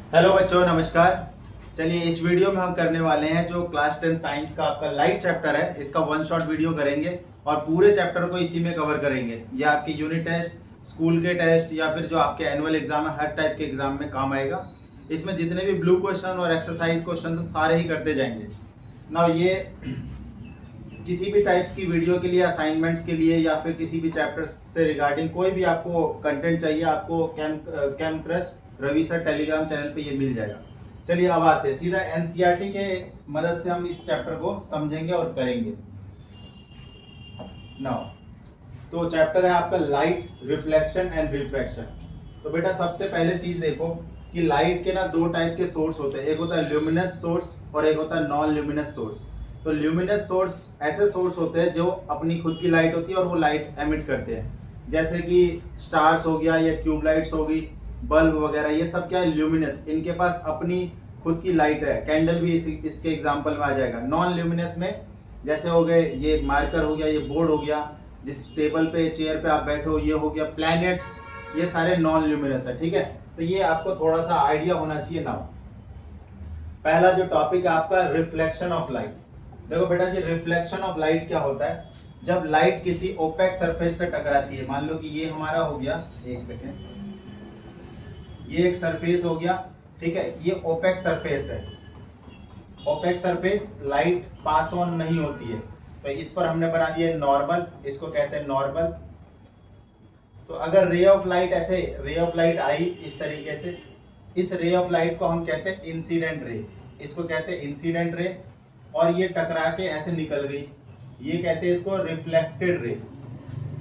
Hello बच्चों, नमस्कार। चलिए इस वीडियो में हम करने वाले हैं जो क्लास 10 साइंस का आपका लाइट चैप्टर है, इसका वन शॉट वीडियो करेंगे और पूरे चैप्टर को इसी में कवर करेंगे। ये आपके यूनिट टेस्ट, स्कूल के टेस्ट या फिर जो आपके एनुअल एग्जाम है, हर टाइप के एग्जाम में काम आएगा। इसमें जितने भी ब्लू क्वेश्चन और एक्सरसाइज क्वेश्चन सारे ही करते जाएंगे ना। ये किसी भी टाइप्स की वीडियो के लिए, असाइनमेंट्स के लिए या फिर किसी भी चैप्टर से रिगार्डिंग कोई भी आपको कंटेंट चाहिए, आपको कैम क्रश रवि सर टेलीग्राम चैनल पे ये मिल जाएगा। चलिए अब आते हैं सीधा एनसीईआरटी के मदद से हम इस चैप्टर को समझेंगे और करेंगे। नाउ तो चैप्टर है आपका लाइट, रिफ्लेक्शन एंड रिफ्रैक्शन। तो बेटा सबसे पहले चीज देखो कि लाइट के ना दो टाइप के सोर्स होते हैं, एक होता है ल्यूमिनस सोर्स और एक होता है नॉन ल्यूमिनस सोर्स। तो ल्यूमिनस सोर्स ऐसे सोर्स होते हैं जो अपनी खुद की लाइट होती है और वो लाइट एमिट करते हैं, जैसे कि स्टार्स हो गया या ट्यूबलाइट्स होगी, बल्ब वगैरह, ये सब क्या है, ल्यूमिनस। इनके पास अपनी खुद की लाइट है। कैंडल भी इसके एग्जांपल में आ जाएगा। नॉन ल्यूमिनस में जैसे हो गए ये मार्कर हो गया, ये बोर्ड हो गया, जिस टेबल पे चेयर पे आप बैठे हो, ये हो गया प्लैनेट्स, ये सारे नॉन ल्यूमिनस है। ठीक है, तो ये आपको थोड़ा सा आइडिया होना चाहिए। ना पहला जो टॉपिक है आपका रिफ्लेक्शन ऑफ लाइट। देखो बेटा जी, रिफ्लेक्शन ऑफ लाइट क्या होता है? जब लाइट किसी ओपेक सरफेस से टकराती है, मान लो कि ये हमारा हो गया, एक सेकेंड, ये एक सरफेस हो गया, ठीक है, ये ओपेक सरफेस है। Opaque surface light pass on नहीं होती है, तो इस पर हमने बना दिया नॉर्मल, इसको कहते हैं नॉर्मल। तो अगर रे ऑफ लाइट, ऐसे रे ऑफ लाइट आई इस तरीके से, इस रे ऑफ लाइट को हम कहते हैं इंसिडेंट रे, इसको कहते हैं इंसिडेंट रे, और ये टकरा के ऐसे निकल गई, ये कहते हैं इसको रिफ्लेक्टेड रे।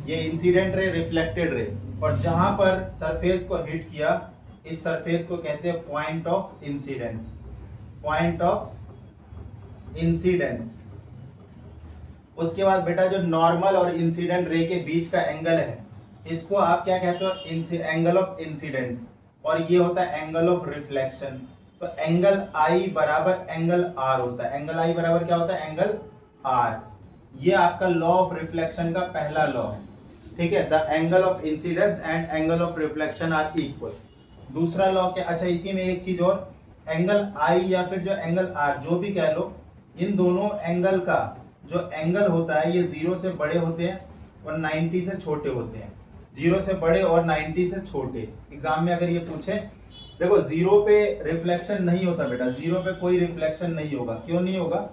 ये इंसिडेंट रे, रिफ्लेक्टेड रे, और जहां पर सरफेस को हिट किया, इस सरफेस को कहते हैं point of incidence. Point of incidence. उसके बाद बेटा जो नॉर्मल और इंसिडेंट रे के बीच का एंगल है, इसको आप क्या कहते हो, एंगल ऑफ इंसिडेंस, और ये होता है एंगल ऑफ रिफ्लेक्शन। तो एंगल आई बराबर एंगल आर होता है। एंगल आई बराबर क्या होता है, एंगल आर। ये आपका लॉ ऑफ रिफ्लेक्शन का पहला लॉ है। ठीक है, the angle of incidence and angle of reflection are equal. दूसरा लॉ क्या, अच्छा इसी में एक चीज और, एंगल आई या फिर जो एंगल आर, जो भी कह लो, इन दोनों एंगल का जो एंगल होता है ये 0 से बड़े होते हैं और 90 से छोटे होते हैं। 0 से बड़े और 90 से छोटे। एग्जाम में अगर ये पूछे, देखो 0 पे रिफ्लेक्शन नहीं होता बेटा, 0 पे कोई रिफ्लेक्शन नहीं होगा। क्यों नहीं होगा,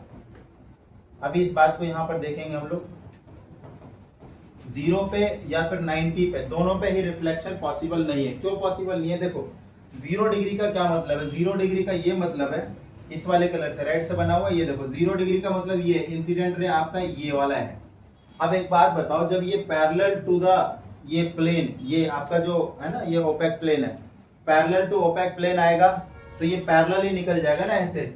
अभी इस बात को यहां पर देखेंगे हम लोग। 0 पे या फिर 90 पे, दोनों पे ही रिफ्लेक्शन पॉसिबल नहीं है। क्यों पॉसिबल नहीं है? देखो 0 डिग्री का क्या मतलब है, 0 डिग्री का ये मतलब है, इस वाले कलर से रेड से बना हुआ, ये देखो 0 डिग्री का मतलब ये इंसिडेंट रे आपका ये वाला है। अब एक बात बताओ, जब ये पैरेलल टू द ये प्लेन, ये आपका जो है ना, ये ओपेक प्लेन है, पैरेलल टू ओपेक प्लेन आएगा तो ये पैरेलल ही निकल जाएगा ना ऐसे,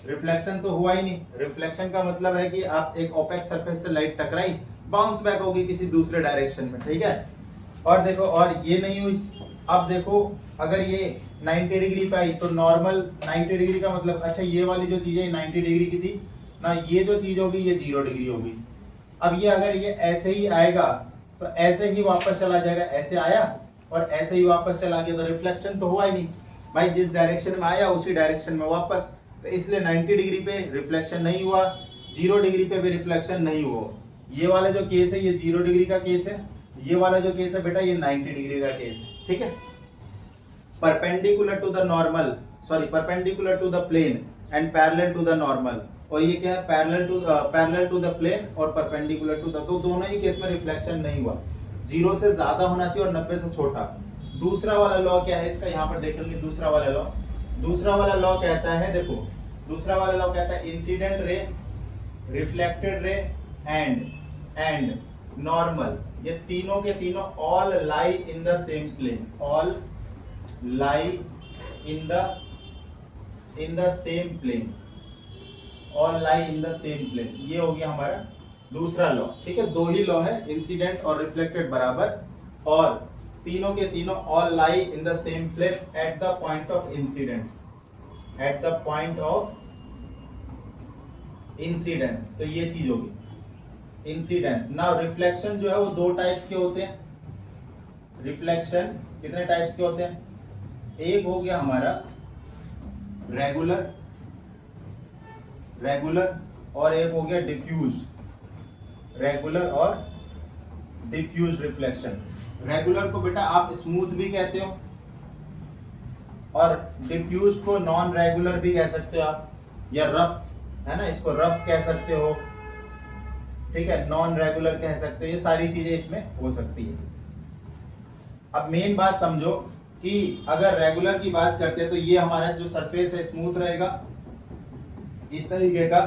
रिफ्लेक्शन तो हुआ ही नहीं। रिफ्लेक्शन का मतलब है कि आप एक ओपेक सरफेस से लाइट टकराई, बाउंस बैक होगी किसी दूसरे डायरेक्शन में। ठीक है, और देखो, और ये नहीं हुई। अब देखो अगर ये 90 डिग्री पे आई तो नॉर्मल 90 डिग्री का मतलब, अच्छा ये वाली जो चीज है 90 डिग्री की थी ना, ये जो चीज होगी ये 0 डिग्री होगी। अब ये अगर ये ऐसे ही आएगा तो ऐसे ही वापस चला जाएगा, ऐसे आया और ऐसे ही वापस चला गया, तो रिफ्लेक्शन तो हुआ ही नहीं भाई। जिस डायरेक्शन में आया उसी डायरेक्शन में वापस, तो इसलिए 90 डिग्री पे रिफ्लेक्शन नहीं हुआ, 0 डिग्री पे भी रिफ्लेक्शन नहीं हुआ। ये वाला जो केस है ये 0 डिग्री का केस है, ये वाला जो केस है बेटा ये 90 डिग्री का केस है। ठीक है, perpendicular to the normal, sorry perpendicular to the plane and parallel to the normal. और ये क्या है, पैरेलल टू द प्लेन और परपेंडिकुलर टू द, तो दोनों ही केस में रिफ्लेक्शन नहीं हुआ। 0 से ज्यादा होना चाहिए और 90 से छोटा। दूसरा वाला लॉ क्या है इसका, यहाँ पर देखेंगे दूसरा वाला लॉ। दूसरा वाला लॉ कहता है, देखो दूसरा वाला लॉ कहता है इंसिडेंट रे, रिफ्लेक्टेड रे एंड नॉर्मल, ये तीनों के तीनों all lie in the same plane. All lie in the same plane. All lie in the same plane, ये हो गया हमारा दूसरा लॉ। ठीक है, दो ही लॉ है, इंसिडेंट और रिफ्लेक्टेड बराबर, और तीनों के तीनों all lie in the same plane at the point of incident. At the point of incidence, तो ये चीज होगी इंसिडेंस। नाउ रिफ्लेक्शन जो है वो दो टाइप्स के होते हैं। रिफ्लेक्शन कितने टाइप्स के होते हैं? एक हो गया हमारा रेगुलर, रेगुलर, और एक हो गया डिफ्यूज्ड, रेगुलर और डिफ्यूज्ड रिफ्लेक्शन। रेगुलर को बेटा आप स्मूथ भी कहते हो और डिफ्यूज्ड को नॉन रेगुलर भी कह सकते हो आप, या रफ, है ना, इसको रफ कह सकते हो, ठीक है, नॉन रेगुलर कह सकते हो, ये सारी चीजें इसमें हो सकती है। अब मेन बात समझो कि अगर रेगुलर की बात करते हैं तो ये हमारा जो सरफेस है स्मूथ रहेगा इस तरीके का,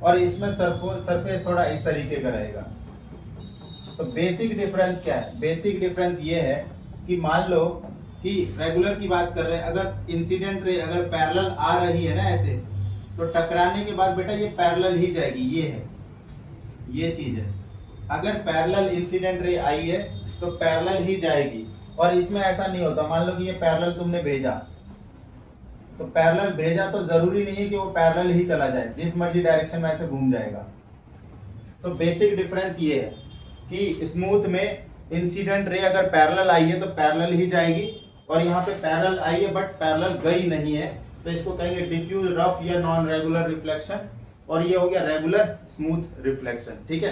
और इसमें सरफेस थोड़ा इस तरीके का रहेगा। तो बेसिक डिफरेंस क्या है? बेसिक डिफरेंस ये है कि मान लो कि रेगुलर की बात कर रहे हैं, अगर इंसिडेंट रे अगर पैरेलल आ रही है ना ऐसे, तो टकराने के बाद बेटा ये पैरेलल ही जाएगी, ये है, ये चीज है। अगर पैरेलल इंसिडेंट रे आई है तो पैरेलल ही जाएगी, और इसमें ऐसा नहीं होता। मान लो कि ये पैरेलल तुमने भेजा, तो पैरेलल भेजा तो जरूरी नहीं है कि वो पैरेलल ही चला जाए, जिस मर्जी डायरेक्शन में ऐसे घूम जाएगा। तो बेसिक डिफरेंस ये है कि स्मूथ में इंसिडेंट रे अगर पैरेलल आई है तो पैरेलल ही जाएगी, और यहाँ पे पैरेलल आई है बट पैरेलल गई नहीं है, तो इसको कहेंगे डिफ्यूज, रफ या नॉन रेगुलर रिफ्लेक्शन, और ये हो गया रेगुलर स्मूथ रिफ्लेक्शन। ठीक है,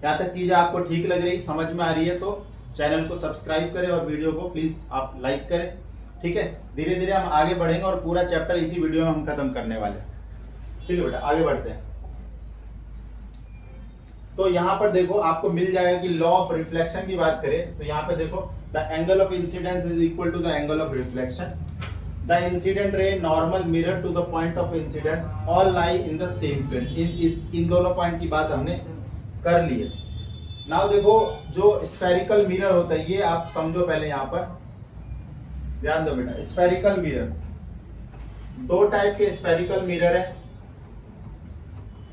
यहाँ तक चीजें आपको ठीक लग रही, समझ में आ रही है तो चैनल को सब्सक्राइब करें और वीडियो को प्लीज आप लाइक करें। ठीक है, धीरे धीरे हम आगे बढ़ेंगे और पूरा चैप्टर इसी वीडियो में हम खत्म करने वाले हैं। ठीक है बेटा, आगे बढ़ते हैं। तो यहाँ पर देखो आपको मिल जाएगा कि लॉ ऑफ रिफ्लेक्शन की बात करें तो यहाँ पे देखो the angle of incidence is equal to the angle of reflection. The incident ray normal mirror to the point of incidence all lie in the same plane. इन दोनों पॉइंट की बात हमने कर ली है। नाउ देखो जो स्फेरिकल मिरर होता है, ये आप समझो पहले, यहाँ पर ध्यान दो बेटा। स्फेरिकल मिरर, दो टाइप के स्फेरिकल मिरर है।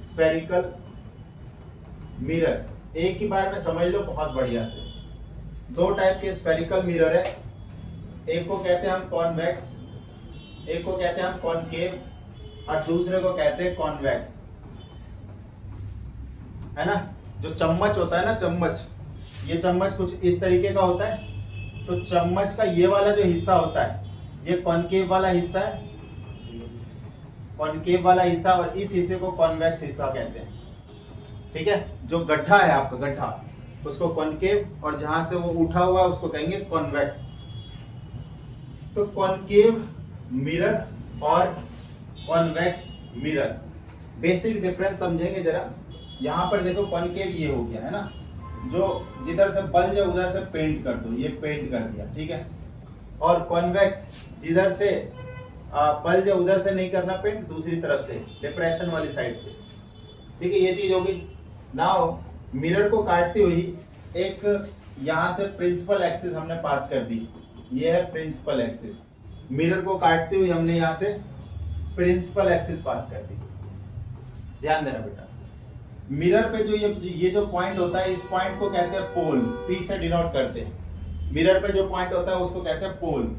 स्फेरिकल मिरर एक ही बार में समझ लो बहुत बढ़िया से। दो टाइप के स्फेरिकल मिरर है, एक को कहते हैं हम कॉन्वेक्स, एक को कहते हैं हम कॉनकेव, और दूसरे को कहते हैं कॉन्वेक्स, है ना। जो चम्मच होता है ना, चम्मच, ये चम्मच कुछ इस तरीके का होता है, तो चम्मच का ये वाला जो हिस्सा होता है ये कॉनकेव वाला हिस्सा है, कॉनकेव वाला हिस्सा, और इस हिस्से को कॉन्वेक्स हिस्सा कहते हैं। ठीक है, जो गड्ढा है आपका, गड्ढा, उसको कॉनकेव, और जहां से वो उठा हुआ है उसको कहेंगे कॉन्वेक्स। तो कॉनकेव मिरर और कॉन्वेक्स मिरर, बेसिक डिफरेंस समझेंगे जरा। यहाँ पर देखो कॉनकेव ये हो गया है ना, जो जिधर से बल्ज है उधर से पेंट कर दो, ये पेंट कर दिया, ठीक है। और कॉन्वेक्स जिधर से बल्ज है उधर से नहीं करना पेंट, दूसरी तरफ से डिप्रेशन वाली साइड से, ठीक है, ये चीज होगी। नाउ मिरर को काटती हुई एक यहाँ से प्रिंसिपल एक्सिस हमने पास कर दी, ये है प्रिंसिपल एक्सिस। मिरर को काटती हुई हमने यहाँ से प्रिंसिपल एक्सिस पास कर दी, ध्यान देना बेटा। मिरर पे जो ये जो पॉइंट होता है, इस पॉइंट को कहते हैं पोल, पी से डिनोट करते हैं। मिरर पे जो पॉइंट होता है उसको कहते हैं पोल,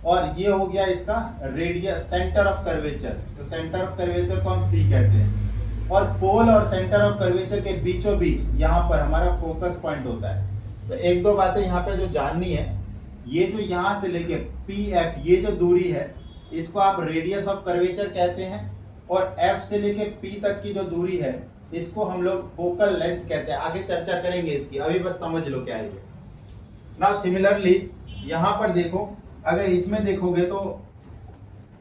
और ये हो गया इसका रेडियस, सेंटर ऑफ कर्वेचर। तो सेंटर ऑफ कर्वेचर को हम सी कहते हैं, और पोल और सेंटर ऑफ कर्वेचर के बीचों बीच यहाँ पर हमारा फोकस पॉइंट होता है। तो एक दो बातें यहाँ पे जो जाननी है, ये जो यहाँ से लेके पी एफ, ये जो दूरी है, इसको आप रेडियस ऑफ कर्वेचर कहते हैं, और एफ से लेके पी तक की जो दूरी है इसको हम लोग फोकल लेंथ कहते हैं। आगे चर्चा करेंगे इसकी, अभी बस समझ लो क्या है ये। ना सिमिलरली यहाँ पर देखो, अगर इसमें देखोगे तो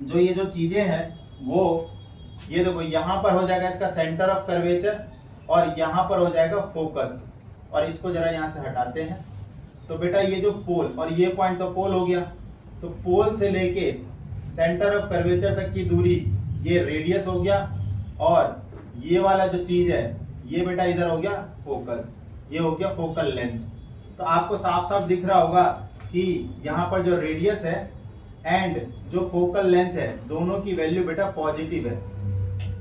जो ये जो चीजें हैं वो ये देखो, यहाँ पर हो जाएगा इसका सेंटर ऑफ कर्वेचर, और यहाँ पर हो जाएगा फोकस। और इसको जरा यहाँ से हटाते हैं, तो बेटा ये जो पोल और ये पॉइंट तो पोल हो गया, तो पोल से लेके सेंटर ऑफ कर्वेचर तक की दूरी ये रेडियस हो गया, और ये वाला जो चीज है ये बेटा इधर हो गया फोकस, ये हो गया फोकल लेंथ। तो आपको साफ साफ दिख रहा होगा कि यहाँ पर जो रेडियस है एंड जो फोकल लेंथ है, दोनों की वैल्यू बेटा पॉजिटिव है।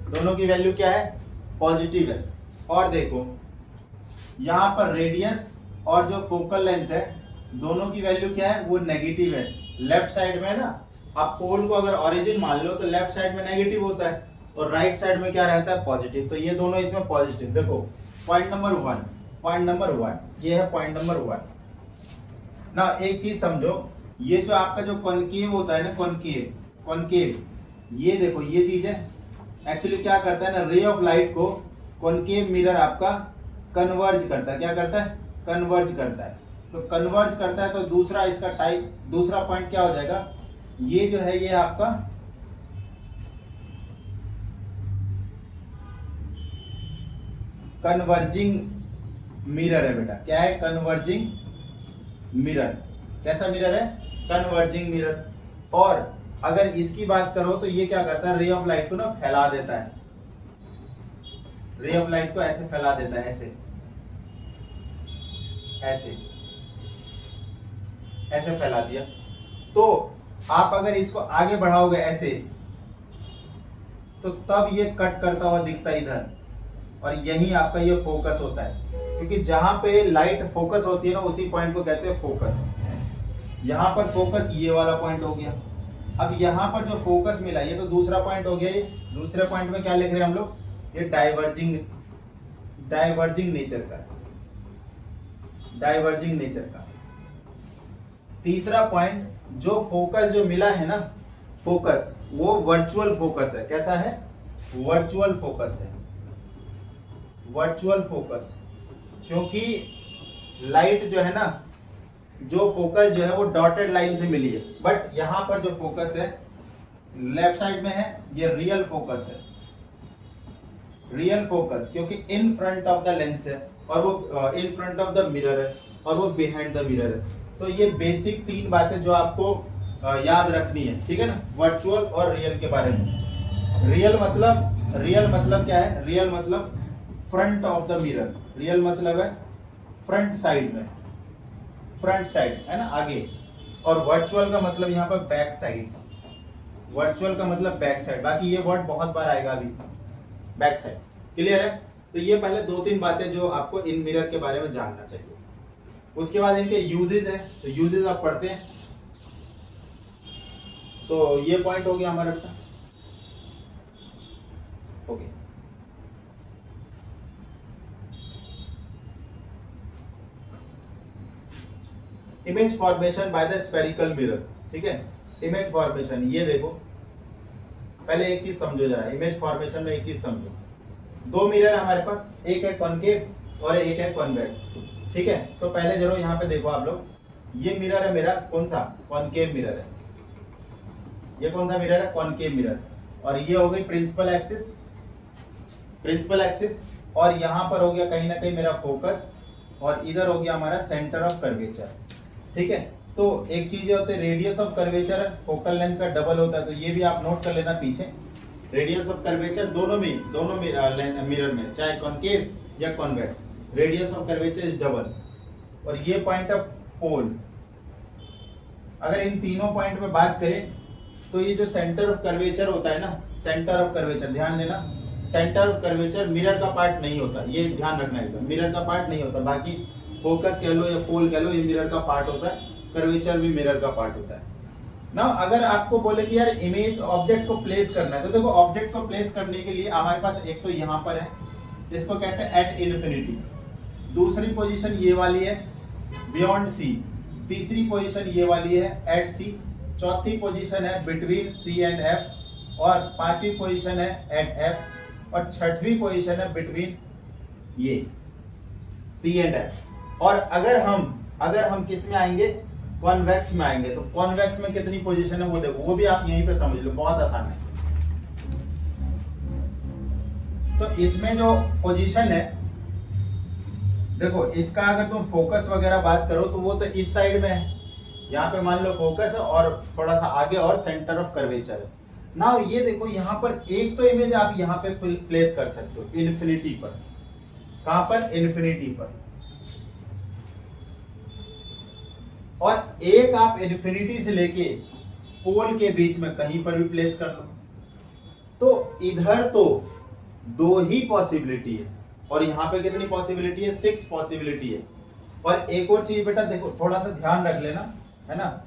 दोनों की वैल्यू क्या है? पॉजिटिव है। और देखो यहाँ पर रेडियस और जो फोकल लेंथ है, दोनों की वैल्यू क्या है? वो नेगेटिव है। लेफ्ट साइड में ना, आप पोल को अगर ओरिजिन मान लो तो लेफ्ट साइड में नेगेटिव होता है, और राइट साइड में क्या रहता है? पॉजिटिव। तो ये दोनों इसमें पॉजिटिव। देखो पॉइंट नंबर वन, ये है पॉइंट नंबर 1 ना। एक चीज समझो, ये जो आपका जो कॉनकेव होता है ना, कॉनकेव ये देखो ये चीज है, एक्चुअली क्या करता है ना, रे ऑफ लाइट को कॉनकेव मिरर आपका कन्वर्ज करता है। क्या करता है? कन्वर्ज करता है। तो कन्वर्ज करता है तो दूसरा इसका टाइप, दूसरा पॉइंट क्या हो जाएगा, ये जो है ये आपका कन्वर्जिंग मिरर है बेटा। क्या है? Converging mirror. कैसा मिरर है? Converging mirror. और अगर इसकी बात करो तो ये क्या करता है, रे ऑफ लाइट को ना फैला देता है। रे ऑफ लाइट को ऐसे फैला देता है, ऐसे ऐसे ऐसे फैला दिया। तो आप अगर इसको आगे बढ़ाओगे ऐसे, तो तब ये कट करता हुआ दिखता है इधर, और यही आपका ये फोकस होता है। क्योंकि जहां पे लाइट फोकस होती है ना, उसी पॉइंट को कहते हैं फोकस। यहां पर फोकस ये वाला पॉइंट हो गया। अब यहां पर जो फोकस मिला, ये तो दूसरा पॉइंट हो गया। ये दूसरे पॉइंट में क्या लिख रहे हैं हम लोग, ये डाइवर्जिंग नेचर का, डाइवर्जिंग नेचर का। तीसरा पॉइंट, जो फोकस जो मिला है ना, फोकस वो वर्चुअल फोकस है। कैसा है? वर्चुअल फोकस है। वर्चुअल फोकस, क्योंकि लाइट जो है ना, जो फोकस जो है वो डॉटेड लाइन से मिली है, बट यहां पर जो फोकस है लेफ्ट साइड में है, ये रियल फोकस है। रियल फोकस, क्योंकि इन फ्रंट ऑफ द लेंस है, और वो इन फ्रंट ऑफ द मिरर है, और वो बिहाइंड द मिरर है। तो ये बेसिक 3 बातें जो आपको याद रखनी है, ठीक है ना, वर्चुअल और रियल के बारे में। रियल मतलब क्या है? रियल मतलब front of the mirror. Real मतलब है फ्रंट साइड में, फ्रंट साइड है ना, आगे। और वर्चुअल का मतलब यहाँ पर बैक साइड। वर्चुअल का मतलब बैक साइड। बाकी ये वर्ड बहुत बार आएगा अभी, बैक साइड। क्लियर है? तो ये पहले 2-3 बातें जो आपको इन मिरर के बारे में जानना चाहिए। उसके बाद इनके यूजेस है, तो यूजेस आप पढ़ते हैं। तो ये पॉइंट हो गया हमारा बेटा। Okay, image formation by the spherical mirror. ठीक है, इमेज फॉर्मेशन, ये देखो पहले एक चीज समझो जरा, इमेज फॉर्मेशन में एक चीज समझो। 2 मिरर है हमारे पास, एक है कॉनकेव और एक है कॉन्वेक्स। ठीक है, तो पहले जरूर यहाँ पे देखो आप लोग, ये मिरर है मेरा, कौन सा? कॉनकेव मिरर है। ये कौन सा मिरर है? Concave mirror. और ये हो गई प्रिंसिपल एक्सिस, प्रिंसिपल एक्सिस। और यहाँ पर हो गया कहीं ना कहीं मेरा फोकस, और इधर हो गया हमारा सेंटर ऑफ कर्वेचर। ठीक है, तो एक चीज होती है radius of curvature, focal length का डबल होता है, तो ये भी आप नोट कर लेना पीछे। रेडियस ऑफ कर्वेचर दोनों मिरर में, चाहे कॉनकेव या convex, radius of curvature is double. और ये पॉइंट ऑफ पोल, अगर इन तीनों पॉइंट पे बात करें तो ये जो सेंटर ऑफ कर्वेचर होता है ना, सेंटर ऑफ कर्वेचर, ध्यान देना, सेंटर ऑफ कर्वेचर मिरर का पार्ट नहीं होता, ये ध्यान रखना है, मिरर का पार्ट नहीं होता। बाकी फोकस कह लो या पोल कह लो, ये मिरर का पार्ट होता है, कर्वेचर भी मिरर का पार्ट होता है ना। अगर आपको बोले कि यार इमेज ऑब्जेक्ट को प्लेस करना है, तो देखो ऑब्जेक्ट को प्लेस करने के लिए हमारे पास एक तो यहाँ पर है, इसको कहते हैं एट इन्फिनिटी। दूसरी पोजीशन ये वाली है बियॉन्ड सी। तीसरी पोजीशन ये वाली है एट सी। चौथी पोजीशन है बिटवीन सी एंड एफ। और पांचवी पोजीशन है एट एफ। और छठवीं पोजीशन है बिटवीन ये पी एंड एफ। और अगर हम किस में आएंगे? कॉन्वेक्स में आएंगे। तो कॉन्वेक्स में कितनी पोजीशन है वो देखो, वो भी आप यहीं पे समझ लो, बहुत आसान है। तो इसमें जो पोजीशन है देखो, इसका अगर तुम फोकस वगैरह बात करो तो वो तो इस साइड में है, यहाँ पे मान लो फोकस है और थोड़ा सा आगे और सेंटर ऑफ कर्वेचर है ना। ये देखो यहाँ पर एक तो इमेज आप यहाँ पे प्लेस कर सकते हो इन्फिनिटी पर। कहां पर? इन्फिनिटी पर। और एक आप इन्फिनिटी से लेके पोल के बीच में कहीं पर भी प्लेस कर लो। तो इधर तो 2 ही पॉसिबिलिटी है, और यहाँ पे कितनी पॉसिबिलिटी है? 6 पॉसिबिलिटी है। और एक और चीज बेटा देखो, थोड़ा सा ध्यान रख लेना, है ना,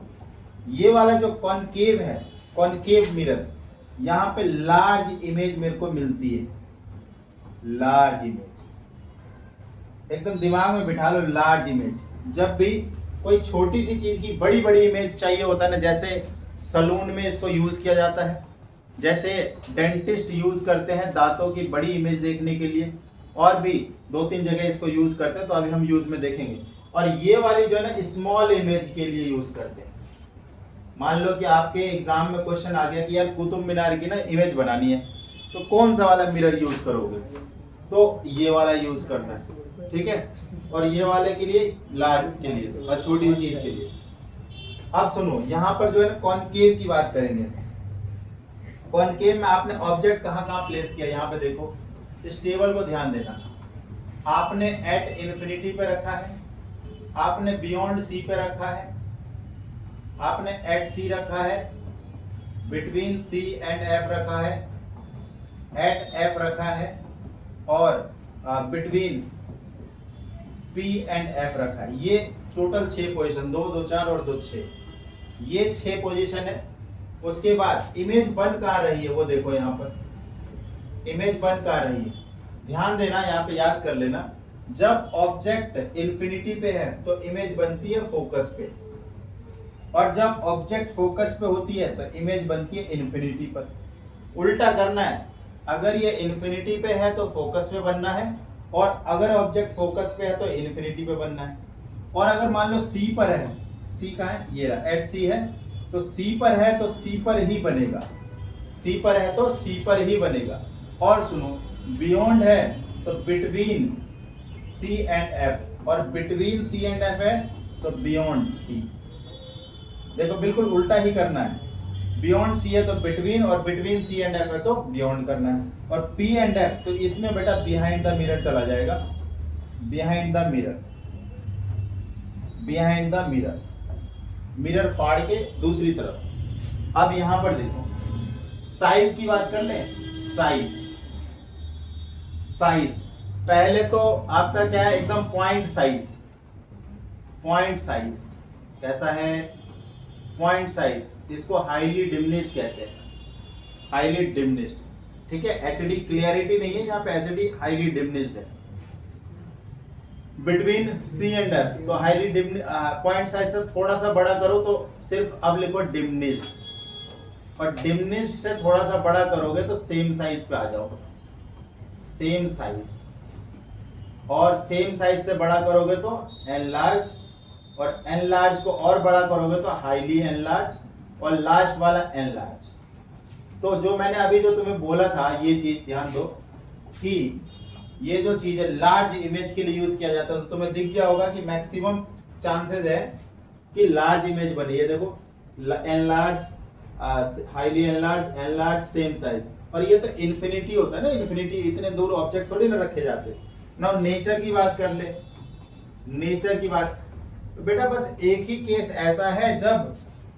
ये वाला जो कॉनकेव है, कॉनकेव मिरर, यहाँ पे लार्ज इमेज मेरे को मिलती है। लार्ज इमेज एकदम दिमाग में बिठा लो, लार्ज इमेज। जब भी कोई छोटी सी चीज की बड़ी बड़ी इमेज चाहिए होता है ना, जैसे सलून में इसको यूज किया जाता है, जैसे डेंटिस्ट यूज करते हैं दांतों की बड़ी इमेज देखने के लिए, और भी 2-3 जगह इसको यूज करते हैं, तो अभी हम यूज में देखेंगे। और ये वाली जो है ना स्मॉल इमेज के लिए यूज करते हैं। मान लो कि आपके एग्जाम में क्वेश्चन आ गया कि यार कुतुब मीनार की ना इमेज बनानी है, तो कौन सा वाला मिरर यूज करोगे, तो ये वाला यूज करना है, ठीक है। और ये वाले के लिए लार्ज के लिए और छोटी चीज के लिए। अब सुनो, यहाँ पर जो है ना कॉनकेव की बात करेंगे। कॉनकेव में आपने ऑब्जेक्ट कहाँ कहाँ प्लेस किया, यहाँ पे देखो, इस टेबल को ध्यान देना। आपने एट इन्फिनिटी पे रखा है, आपने बियॉन्ड सी पे रखा है, आपने एट सी रखा है, बिटवीन सी एंड एफ रखा है, एट एफ रखा है, और बिटवीन पी एंड एफ रखा है। ये टोटल 6 पोजीशन, 2 2 4 और 2 6, ये 6 पोजीशन है। उसके बाद इमेज बन कहाँ रही है वो देखो, यहाँ पर इमेज बन कहाँ रही है, ध्यान देना, यहाँ पे याद कर लेना। जब ऑब्जेक्ट इंफिनिटी पे है तो इमेज बनती है फोकस पे, और जब ऑब्जेक्ट फोकस पे होती है तो इमेज बनती है इंफिनिटी पर। उल्टा करना है, अगर ये इंफिनिटी पे है तो फोकस पे बनना है, और अगर ऑब्जेक्ट फोकस पे है तो इंफिनिटी पे बनना है। और अगर मान लो सी पर है, सी कहाँ है, ये रहा, एट सी है, तो सी पर है तो सी पर ही बनेगा, सी पर है तो सी पर ही बनेगा। और सुनो, बियॉन्ड है तो बिटवीन सी एंड एफ, और बिटवीन सी एंड एफ है तो बियॉन्ड सी। देखो बिल्कुल उल्टा ही करना है, बियॉन्ड सी है तो बिटवीन, और बिटवीन सी एंड एफ है तो बियॉन्ड करना है। और पी एंड एफ, तो इसमें बेटा बिहाइंड द मिरर चला जाएगा, behind the mirror, behind the mirror, mirror फाड़ के दूसरी तरफ। अब यहां पर देखो, साइज की बात कर ले, साइज, साइज पहले तो आपका क्या है, एकदम पॉइंट साइज, पॉइंट साइज कैसा है, पॉइंट साइज, इसको हाईली डिमिनिश्ड कहते हैं, हाईली डिमिनिश्ड, ठीक है। एचडी क्लियरिटी नहीं है यहाँ पे, एचडी हाईली डिमिनिश्ड है। बिटवीन सी एंड एफ, तो हाईली पॉइंट साइज से थोड़ा सा बड़ा करो तो सिर्फ अब लिखो डिमिनिश्ड, और डिमिनिश्ड से थोड़ा सा बड़ा करोगे तो सेम साइज पे आ जाओ, सेम साइज। और सेम साइज से बड़ा करोगे तो एनलार्ज, और एनलार्ज को और बड़ा करोगे तो हाईली एनलार्ज, और लास्ट वाला एनलार्ज। तो जो मैंने अभी जो तुम्हें बोला था, ये चीज ध्यान दो कि ये जो चीज है लार्ज इमेज के लिए यूज किया जाता है, तो तुम्हें दिख गया होगा कि मैक्सिमम चांसेस है कि लार्ज इमेज बनी है। देखो enlarge, highly enlarge, enlarge, same size. और ये तो इन्फिनिटी होता है ना, इन्फिनिटी, इतने दूर ऑब्जेक्ट थोड़ी ना रखे जाते। ना नेचर की बात कर ले, नेचर की बात, तो बेटा बस एक ही केस ऐसा है जब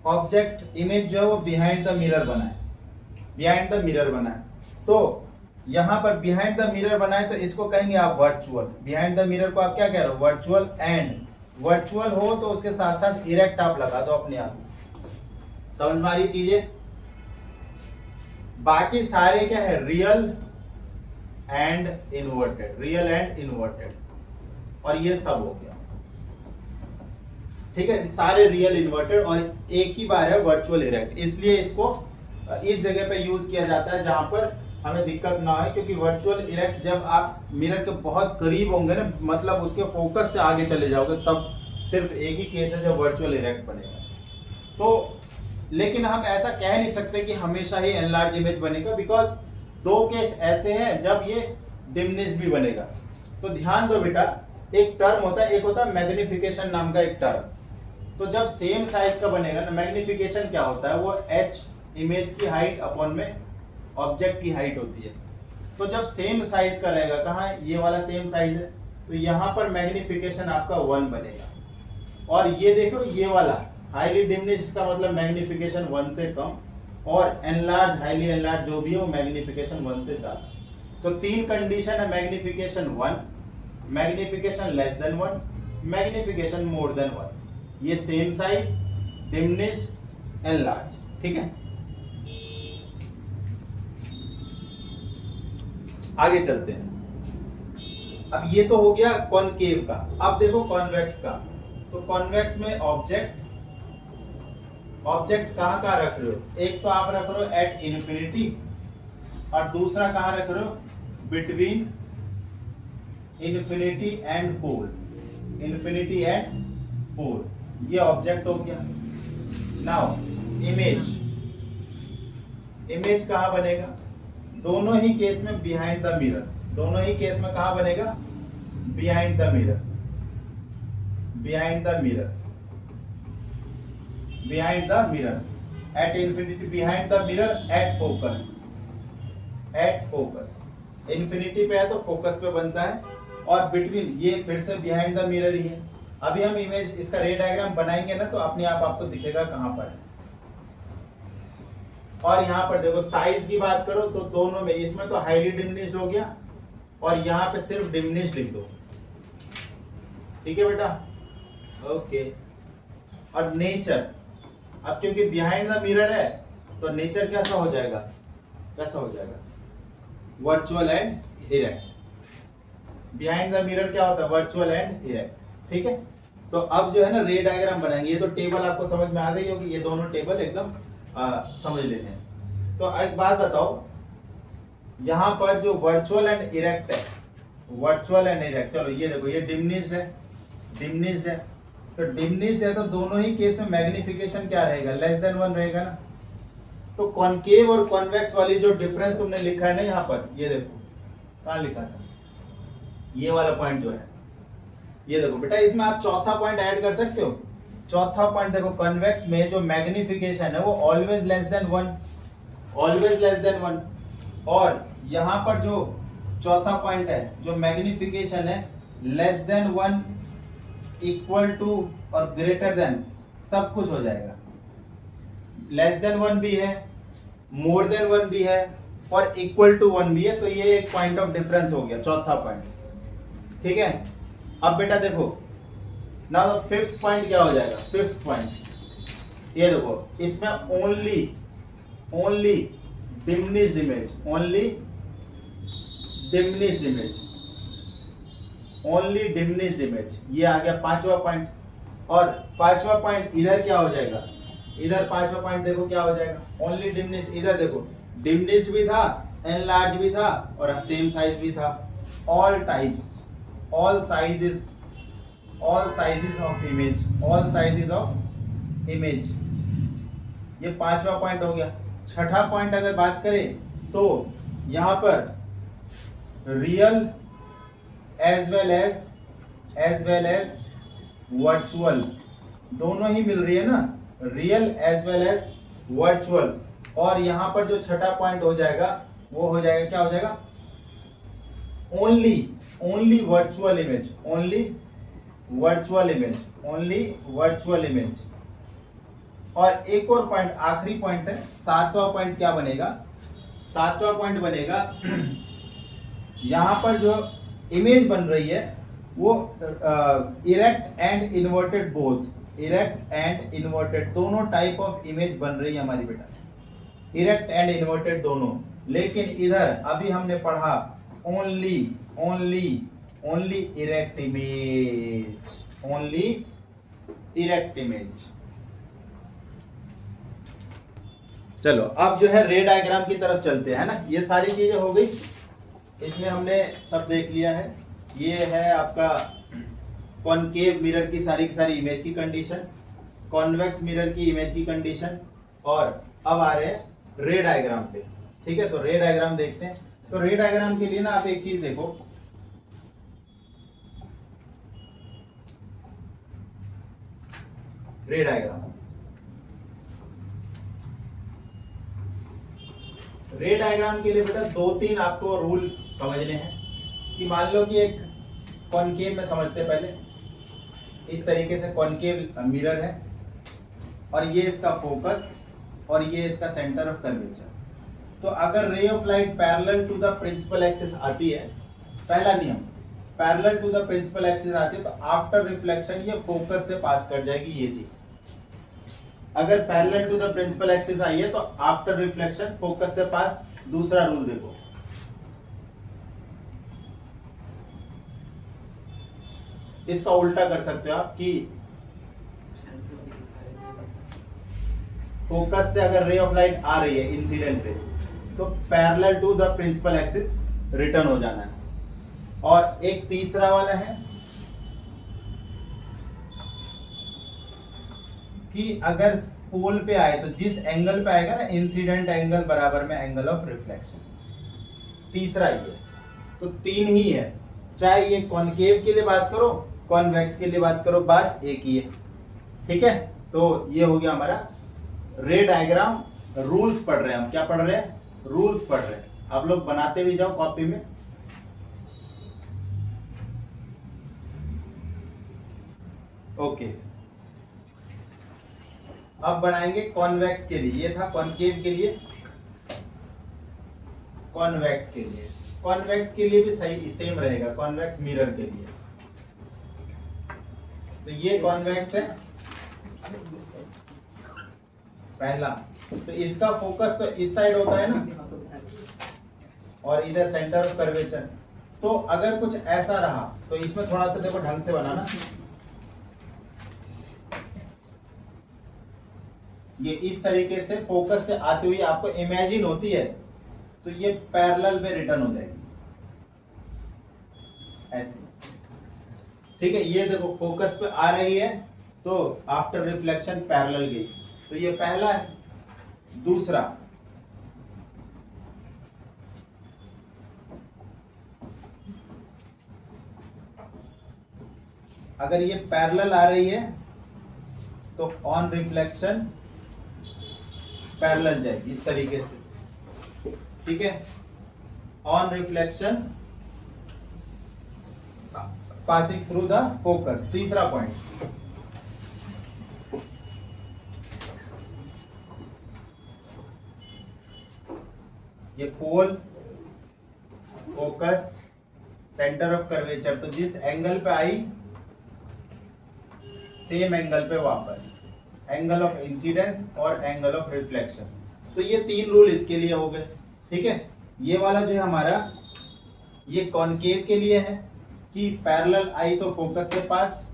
ऑब्जेक्ट इमेज जो है वो बिहाइंड द मिरर बना है, बिहाइंड द मिरर बना है। तो यहाँ पर बिहाइंड द मिरर बना है तो इसको कहेंगे आप वर्चुअल। बिहाइंड द मिरर को आप क्या कह रहे हो, वर्चुअल। एंड वर्चुअल हो तो उसके साथ साथ इरेक्ट आप लगा दो अपने आप। समझ में आ रही चीजें? बाकी सारे क्या है, real and inverted, real and inverted, और ये सब हो गया, ठीक है। सारे रियल इन्वर्टेड, और एक ही बार है वर्चुअल इरेक्ट, इसलिए इसको इस जगह पे यूज किया जाता है जहां पर हमें दिक्कत ना हो। क्योंकि वर्चुअल इरेक्ट जब आप मिरर के बहुत करीब होंगे ना, मतलब उसके फोकस से आगे चले जाओगे, तब सिर्फ एक ही केस है जब वर्चुअल इरेक्ट बनेगा। तो लेकिन हम ऐसा कह नहीं सकते कि हमेशा ही एनलार्ज इमेज बनेगा, बिकॉज 2 केस ऐसे हैं जब ये डिमिनिश्ड भी बनेगा। तो ध्यान दो बेटा, एक टर्म होता है, एक होता है मैग्निफिकेशन नाम का एक टर्म। तो जब सेम साइज का बनेगा ना, मैग्निफिकेशन क्या होता है, वो एच इमेज की हाइट अपॉन में ऑब्जेक्ट की हाइट होती है। तो जब सेम साइज का रहेगा, कहाँ ये वाला सेम साइज है, तो यहाँ पर मैग्निफिकेशन आपका 1 बनेगा। और ये देखो ये वाला हाईली डिमिनिश्ड, इसका मतलब मैग्निफिकेशन 1 से कम, और एनलार्ज, हाईली एनलार्ज जो भी है वो मैग्निफिकेशन 1 से ज्यादा। तो 3 कंडीशन है, magnification 1, magnification less than 1, magnification more than 1। ये सेम साइज, डिमिनिश्ड, एनलार्ज, ठीक है। आगे चलते हैं। अब ये तो हो गया कॉनकेव का। अब देखो कॉन्वेक्स का। तो कॉन्वेक्स में ऑब्जेक्ट ऑब्जेक्ट कहाँ कहाँ रख रहे हो, एक तो आप रख रहे हो एट इन्फिनिटी और दूसरा कहाँ रख रहे हो, between infinity and pole, infinity and pole, ये ऑब्जेक्ट हो गया। नाउ इमेज, इमेज कहाँ बनेगा, दोनों ही केस में बिहाइंड द मिरर, दोनों ही केस में कहाँ बनेगा, behind the mirror, behind the mirror, behind the mirror, at infinity behind the mirror, at focus, at focus, infinity पे है तो फोकस पे बनता है, और बिटवीन ये फिर से बिहाइंड द मिरर ही है। अभी हम इमेज इसका रे डायग्राम बनाएंगे ना तो अपने आप आपको दिखेगा कहां पर है। और यहाँ पर देखो साइज की बात करो तो दोनों में, इसमें तो हाईली डिमिनिश्ड हो गया और यहाँ पे सिर्फ डिमिनिश्ड लिख दो, ठीक है बेटा, ओके। और नेचर, अब क्योंकि बिहाइंड द मिरर है तो नेचर कैसा हो जाएगा, कैसा हो जाएगा, virtual and erect. Behind the mirror क्या होता है, वर्चुअल एंड इरेक्ट, ठीक है। तो अब जो है ना रे डायग्राम बनाएंगे, ये तो टेबल आपको समझ में आ गई होगी, ये दोनों टेबल एकदम समझ लेने हैं। तो एक बात बताओ, यहां पर जो वर्चुअल एंड इरेक्ट है, वर्चुअल एंड इरेक्ट, चलो ये देखो ये डिमिनिश्ड है, डिमिनिश्ड है, तो डिमिनिश्ड है तो दोनों ही केस में मैग्निफिकेशन क्या रहेगा, लेस देन 1 रहेगा ना। तो कॉनकेव और कॉन्वेक्स वाली जो डिफरेंस तुमने लिखा है ना यहाँ पर, ये देखो कहाँ लिखा था, ये वाला पॉइंट जो है, ये देखो बेटा, इसमें आप चौथा पॉइंट ऐड कर सकते हो। चौथा पॉइंट देखो, कन्वेक्स में जो मैग्निफिकेशन है वो always less than 1, always less than 1, और यहाँ पर जो चौथा पॉइंट है जो मैग्निफिकेशन है लेस देन 1, इक्वल टू और ग्रेटर देन, सब कुछ हो जाएगा। लेस देन 1 भी है, मोर देन 1 भी है और इक्वल टू 1 भी है, तो ये एक पॉइंट ऑफ डिफरेंस हो गया, चौथा पॉइंट, ठीक है। अब बेटा देखो ना, फिफ्थ पॉइंट क्या हो जाएगा, फिफ्थ पॉइंट ये देखो, इसमें only diminished image, only diminished image, only diminished image, ये आ गया पांचवा पॉइंट। और पांचवा पॉइंट इधर क्या हो जाएगा, इधर पांचवा पॉइंट देखो क्या हो जाएगा, ओनली डिमिनिश्ड, इधर देखो डिमिनिश्ड भी था, एनलार्ज भी था और सेम साइज भी था, all types, all sizes of image, all sizes of image, ये पांचवा पॉइंट हो गया। छठा पॉइंट अगर बात करें तो यहां पर real as well as virtual, दोनों ही मिल रही है ना, real as well as virtual. और यहां पर जो छठा पॉइंट हो जाएगा वो हो जाएगा, क्या हो जाएगा, only virtual image, only virtual image, only virtual image. और एक और पॉइंट, आखिरी पॉइंट है, सातवां पॉइंट क्या बनेगा, सातवां पॉइंट बनेगा यहां पर जो इमेज बन रही है वो erect and inverted, both erect and inverted, दोनों टाइप ऑफ इमेज बन रही है हमारी बेटा, इरेक्ट एंड इन्वर्टेड दोनों। लेकिन इधर अभी हमने पढ़ा only erect image, only erect image. चलो अब जो है रे डायग्राम की तरफ चलते हैं ना, ये सारी चीजें हो गई, इसमें हमने सब देख लिया है। ये है आपका कॉनकेव मिरर की सारी इमेज की कंडीशन, कॉन्वेक्स मिरर की इमेज की कंडीशन, और अब आ रहे हैं रे डायग्राम पे, ठीक है। तो रे डायग्राम देखते हैं। तो रे डायग्राम के लिए ना आप एक चीज देखो, रे डायग्राम, रे डायग्राम के लिए बेटा दो तीन आपको रूल समझने हैं। कि मान लो कि एक कॉनकेव में समझते पहले, इस तरीके से कॉनकेव मिरर है और ये इसका फोकस और ये इसका सेंटर ऑफ कर्वेचर। तो अगर ray of light parallel to the principal axis आती है, पहला नियम, parallel to the principal axis आती है तो आफ्टर रिफ्लेक्शन ये फोकस से पास कर जाएगी ये चीज। अगर parallel to the principal axis आई है तो आफ्टर रिफ्लेक्शन फोकस से पास। दूसरा रूल देखो, इसका उल्टा कर सकते हो आप कि फोकस से अगर रे ऑफ लाइट आ रही है इंसिडेंट रे, तो parallel to the principal axis return हो जाना है। और एक तीसरा वाला है कि अगर पोल पे आए तो जिस एंगल पे आएगा ना, इंसिडेंट एंगल बराबर में एंगल ऑफ रिफ्लेक्शन। तीसरा ये, तो तीन ही है, चाहे ये कॉनकेव के लिए बात करो, कॉन्वेक्स के लिए बात करो, बात एक ही है। ठीक है, तो ये हो गया हमारा रे डायग्राम। रूल्स पढ़ रहे हैं हम, क्या पढ़ रहे हैं? रूल्स पढ़ रहे हैं। आप लोग बनाते भी जाओ कॉपी में। ओके, अब बनाएंगे कॉन्वेक्स के लिए। ये था कॉनकेव के लिए, कॉन्वेक्स के लिए। कॉन्वेक्स के लिए भी सही सेम रहेगा, कॉन्वेक्स मिरर के लिए। तो ये कॉन्वेक्स है पहला, तो इसका फोकस तो इस साइड होता है ना, और इधर सेंटर ऑफ कर्वेचर। तो अगर कुछ ऐसा रहा तो इसमें थोड़ा सा देखो ढंग से बनाना, ये इस तरीके से फोकस से आती हुई आपको इमेजिन होती है, तो ये पैरेलल में रिटर्न हो जाएगी ऐसे। ठीक है, ये देखो फोकस पे आ रही है तो आफ्टर रिफ्लेक्शन पैरेलल गई, तो ये पहला है। दूसरा, अगर ये पैरेलल आ रही है तो ऑन रिफ्लेक्शन पैरेलल जाएगी इस तरीके से। ठीक है, on reflection passing through the focus. तीसरा पॉइंट, ये पोल, फोकस, सेंटर ऑफ कर्वेचर, तो जिस एंगल पे आई सेम एंगल पे वापस, एंगल ऑफ इंसिडेंस और एंगल ऑफ रिफ्लेक्शन। तो ये तीन रूल इसके लिए हो गए। ठीक है, ये वाला जो है हमारा, ये कॉनकेव के लिए है कि पैरेलल आई तो फोकस से पास,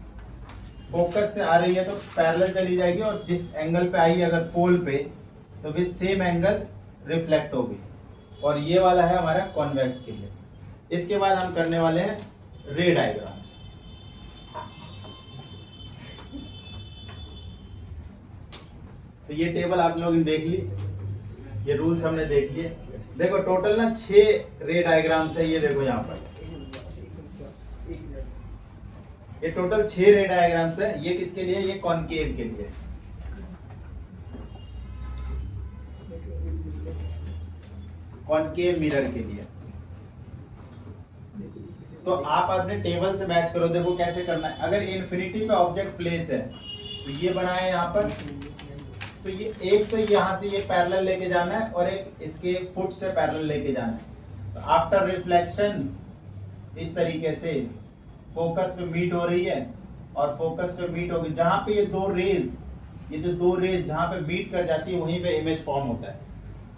फोकस से आ रही है तो पैरेलल चली जाएगी, और जिस एंगल पे आई अगर पोल पे तो विद सेम एंगल रिफ्लेक्ट होगी। और ये वाला है हमारा कॉन्वेक्स के लिए। इसके बाद हम करने वाले हैं रे डायग्राम्स। तो ये टेबल आप लोगों ने देख ली, ये रूल्स हमने देख लिए। देखो टोटल ना 6 रे डायग्राम्स है, ये देखो यहाँ पर ये टोटल 6 रे डायग्राम्स है। ये किसके लिए? ये कॉनकेव के लिए। कॉनकेव मिरर के लिए। तो आप अपने टेबल से मैच करो, देखो कैसे करना है। अगर इन्फिनिटी पे ऑब्जेक्ट प्लेस है तो ये बनाया यहाँ पर, तो ये एक तो यहाँ से ये पैरेलल लेके जाना है और एक इसके फुट से पैरेलल लेके जाना है। तो आफ्टर रिफ्लेक्शन इस तरीके से फोकस पे मीट हो रही है और फोकस पे मीट होगी, जहां पे ये दो रेज जहां पे मीट कर जाती है वहीं पे इमेज फॉर्म होता है।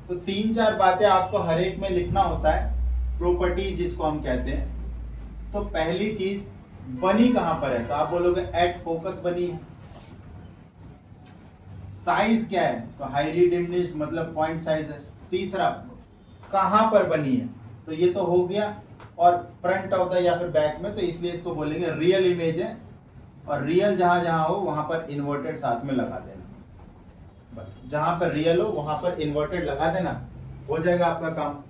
तो 3-4 बातें आपको हर एक में लिखना होता है, प्रॉपर्टीज जिसको हम कहते हैं। तो पहली चीज, बनी कहां पर है? तो आप बोलोगे एट फोकस बनी है। साइज क्या है? तो हाईली डिमिनिश्ड, मतलब पॉइंट साइज है। तीसरा, कहां पर बनी है? तो ये तो हो गया, और फ्रंट ऑफ द या फिर बैक में, तो इसलिए इसको बोलेंगे रियल इमेज है। और रियल जहां जहां हो वहां पर इन्वर्टेड साथ में लगा देना, बस जहां पर रियल हो वहां पर इन्वर्टेड लगा देना, हो जाएगा आपका काम।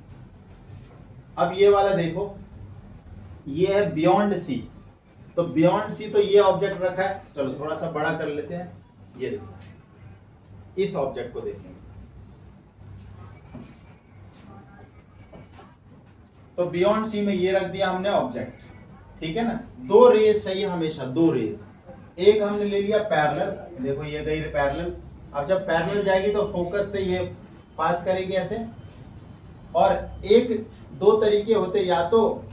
अब ये वाला देखो, ये है बियॉन्ड सी। तो बियॉन्ड सी तो ये ऑब्जेक्ट रखा है, चलो थोड़ा सा बड़ा कर लेते हैं। ये देखो, इस ऑब्जेक्ट को देखेंगे तो बियॉन्ड सी में ये रख दिया हमने ऑब्जेक्ट। ठीक है ना, 2 रेज चाहिए हमेशा, 2 रेज। एक हमने ले लिया पैरेलल, देखो ये गई पैरेलल। अब जब पैरेलल जाएगी तो फोकस से ये पास करेगी ऐसे। और एक 2 तरीके होते, या तो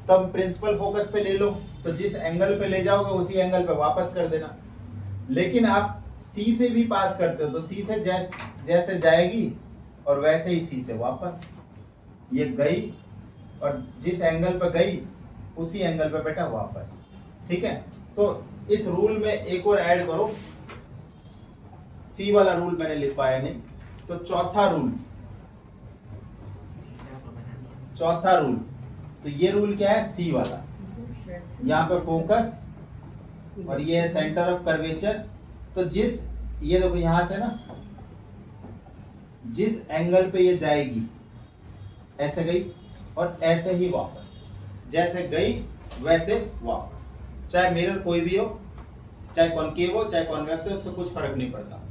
तब प्रिंसिपल फोकस पे ले लो, तो जिस एंगल पे ले जाओगे उसी एंगल पे वापस कर देना। लेकिन आप सी से भी पास करते हो, तो सी से जैसे जाएगी और वैसे ही सी से वापस ये गई, और जिस एंगल पे गई उसी एंगल पे बेटा वापस। ठीक है, तो इस रूल में एक और ऐड करो, सी वाला रूल मैंने लिखवाया नहीं, तो चौथा रूल, तो ये रूल क्या है, सी वाला, यहाँ पे फोकस और ये है सेंटर ऑफ कर्वेचर। तो जिस, ये देखो यहां से ना, जिस एंगल पे ये जाएगी, ऐसे गई और ऐसे ही वापस, जैसे गई वैसे वापस, चाहे मिरर कोई भी हो, चाहे कॉनकेव हो चाहे कॉन्वेक्स हो, उससे कुछ फर्क नहीं पड़ता।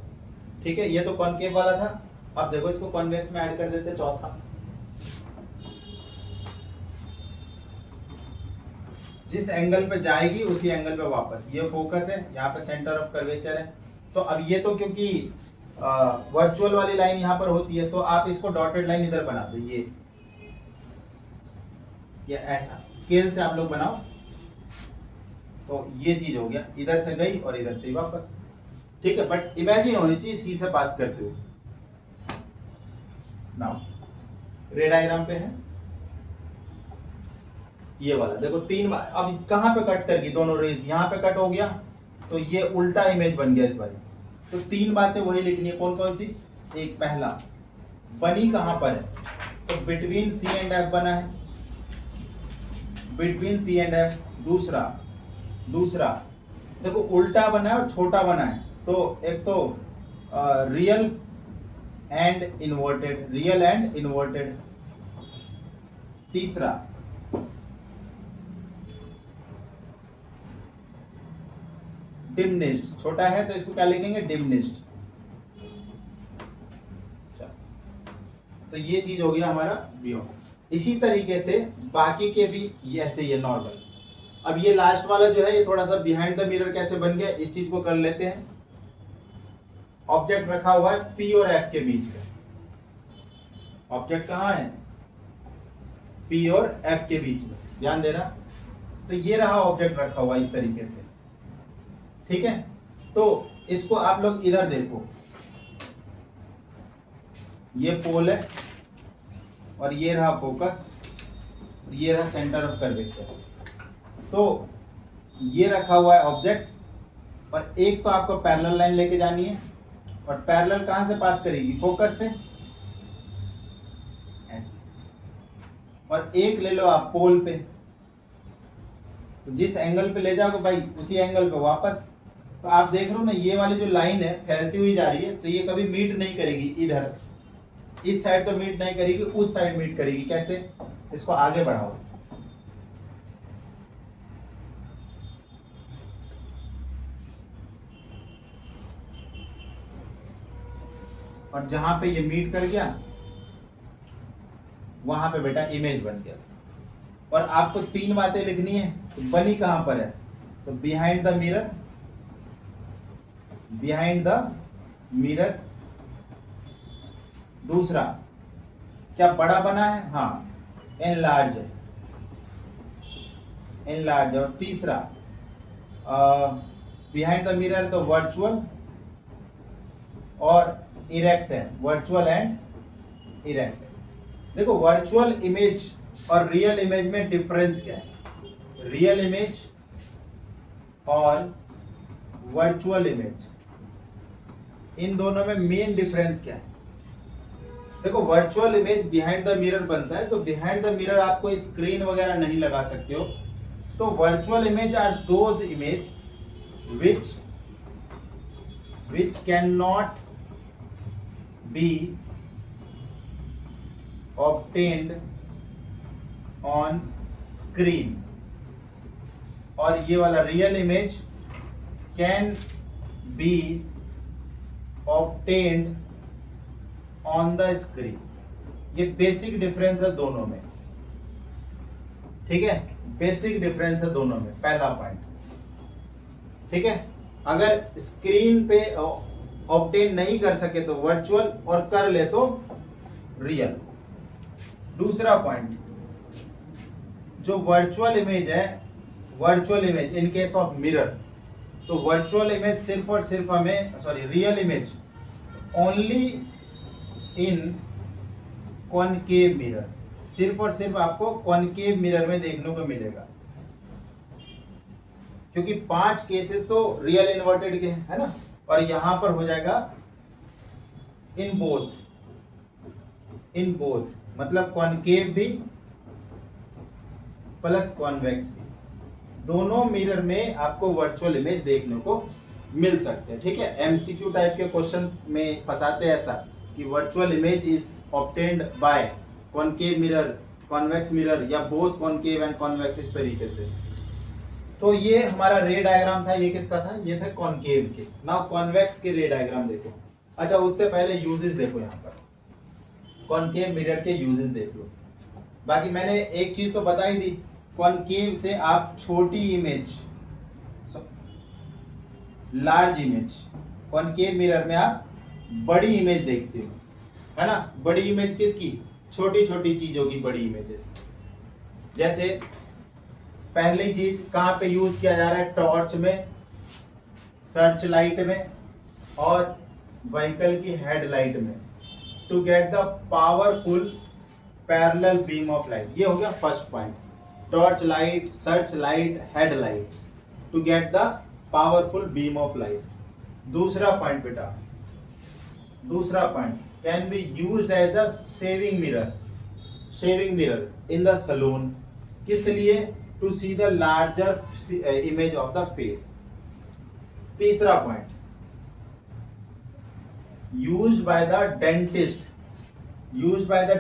ठीक है, ये तो कॉनकेव वाला था। अब देखो इसको कॉन्वेक्स में ऐड कर देते, चौथा, जिस एंगल पे जाएगी उसी एंगल पे वापस। ये फोकस है, यहाँ पे सेंटर ऑफ कर्वेचर है। तो अब ये तो क्योंकि वर्चुअल वाली लाइन यहाँ पर होती है, तो आप इसको डॉटेड लाइन इधर बना दो, ये ऐसा स्केल से आप लोग बनाओ। तो ये चीज हो गया, इधर से गई और इधर से वापस। ठीक है, बट इमेजिन होनी चाहिए सी से पास करते हुए। नाउ रे डायग्राम पे है ये वाला, देखो 3 बार, अब कहां पे कट कर गई दोनों रेज, यहां पे कट हो गया, तो ये उल्टा इमेज बन गया इस बार। तो 3 बातें वही लिखनी है, कौन कौन सी। एक, पहला बनी कहां पर है, तो बिटवीन सी एंड एफ बना है, बिटवीन सी एंड एफ। दूसरा देखो उल्टा बना है और छोटा बना है, तो एक तो रियल एंड इन्वर्टेड। तीसरा डिमनिश्ड, छोटा है तो इसको क्या लिखेंगे, डिमनिश्ड। तो ये चीज हो गया हमारा व्यू। इसी तरीके से बाकी के भी ऐसे ये नॉर्मल। अब ये लास्ट वाला जो है, ये थोड़ा सा बिहाइंड द मिरर कैसे बन गया, इस चीज को कर लेते हैं। ऑब्जेक्ट रखा हुआ है पी और एफ के बीच में, ऑब्जेक्ट कहाँ है, पी और एफ के बीच में, ध्यान देना। तो ये रहा ऑब्जेक्ट रखा हुआ इस तरीके से। ठीक है, तो इसको आप लोग इधर देखो, ये पोल है और ये रहा फोकस और ये रहा सेंटर ऑफ कर्वेचर। तो ये रखा हुआ है ऑब्जेक्ट, और एक तो आपको पैरेलल लाइन लेके जानी है, और पैरेलल कहां से पास करेगी, फोकस से ऐसे, और एक ले लो आप पोल पे, तो जिस एंगल पे ले जाओगे भाई उसी एंगल पे वापस। तो आप देख रहे हो ना, ये वाली जो लाइन है फैलती हुई जा रही है, तो ये कभी मीट नहीं करेगी इधर, इस साइड तो मीट नहीं करेगी, उस साइड मीट करेगी। कैसे, इसको आगे बढ़ाओ, और जहां पे ये मीट कर गया वहां पे बेटा इमेज बन गया। और आपको 3 बातें लिखनी है, तो बनी कहां पर है, तो बिहाइंड द मिरर। दूसरा क्या बड़ा बना है, हाँ एनलार्ज है। और तीसरा बिहाइंड द मिरर तो वर्चुअल और इरेक्ट है, वर्चुअल एंड इरेक्ट है। देखो वर्चुअल इमेज और रियल इमेज में डिफरेंस क्या है, रियल इमेज और वर्चुअल इमेज, इन दोनों में मेन डिफरेंस क्या है। देखो virtual image behind the mirror बनता है, तो बिहाइंड द मिरर आप कोई स्क्रीन वगैरह नहीं लगा सकते हो। तो virtual image are those image which cannot be obtained on screen, और ये वाला real image can be obtained on the screen। ये बेसिक डिफरेंस है दोनों में, ठीक है, बेसिक डिफरेंस है दोनों में, पहला पॉइंट। ठीक है, अगर स्क्रीन पे ऑब्टेन नहीं कर सके तो वर्चुअल, और कर ले तो रियल। दूसरा पॉइंट, जो वर्चुअल इमेज है, virtual image in case of mirror, तो वर्चुअल इमेज सिर्फ और सिर्फ हमें, real image only in concave mirror, सिर्फ और सिर्फ आपको कॉनकेव मिरर में देखने को मिलेगा, क्योंकि 5 केसेस तो रियल इन्वर्टेड के है ना, और यहां पर हो जाएगा इन बोथ मतलब कॉनकेव भी प्लस कॉन्वेक्स भी, दोनों मिरर में आपको वर्चुअल इमेज देखने को मिल सकते हैं। ठीक है, एमसीक्यू टाइप के क्वेश्चंस में फंसाते हैं ऐसा कि virtual image is obtained by concave mirror, convex mirror या बोथ कॉनकेव एंड कॉन्वेक्स, इस तरीके से। तो ये हमारा रे डायग्राम था, ये किसका था? ये था कॉनकेव के। नाउ कॉन्वेक्स के रे डायग्राम देखो। अच्छा, उससे पहले यूजेस देखो, यहाँ पर कॉनकेव मिरर के यूजेस देख लो। बाकी मैंने एक चीज तो बता ही दी, कॉनकेव से आप छोटी image, large image, concave mirror में आप बड़ी इमेज देखते हो, है ना। बड़ी इमेज किसकी? छोटी छोटी चीजों की बड़ी इमेजेस। जैसे पहली चीज कहां पे यूज किया जा रहा है? टॉर्च में, सर्च लाइट में और व्हीकल की हेडलाइट में, to get the powerful parallel beam of light. ये हो गया first point, torch light, search light, headlights, to get the powerful beam of light. दूसरा पॉइंट बेटा, दूसरा पॉइंट, can be used as the shaving mirror in the salon. किस लिए? To see the larger image of the face. तीसरा point, used by the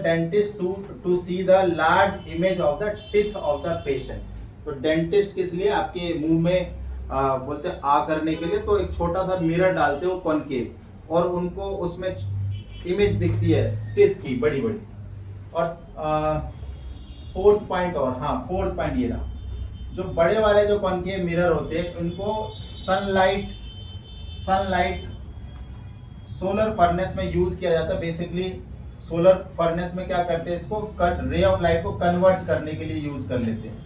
dentist to see the large image of the teeth of the patient। तो dentist किस लिए? आपके मुंह में बोलते हैं आ करने के लिए, तो एक छोटा सा मिरर डालते हो कॉनकेव, और उनको उसमें इमेज दिखती है टीथ की बड़ी बड़ी। और फोर्थ पॉइंट, और हाँ फोर्थ पॉइंट ये रहा, जो बड़े वाले जो कॉनकेव मिरर होते हैं उनको सनलाइट सोलर फर्नेस में यूज किया जाता है। बेसिकली सोलर फर्नेस में क्या करते हैं, इसको रे ऑफ लाइट को कन्वर्ट करने के लिए यूज कर लेते हैं।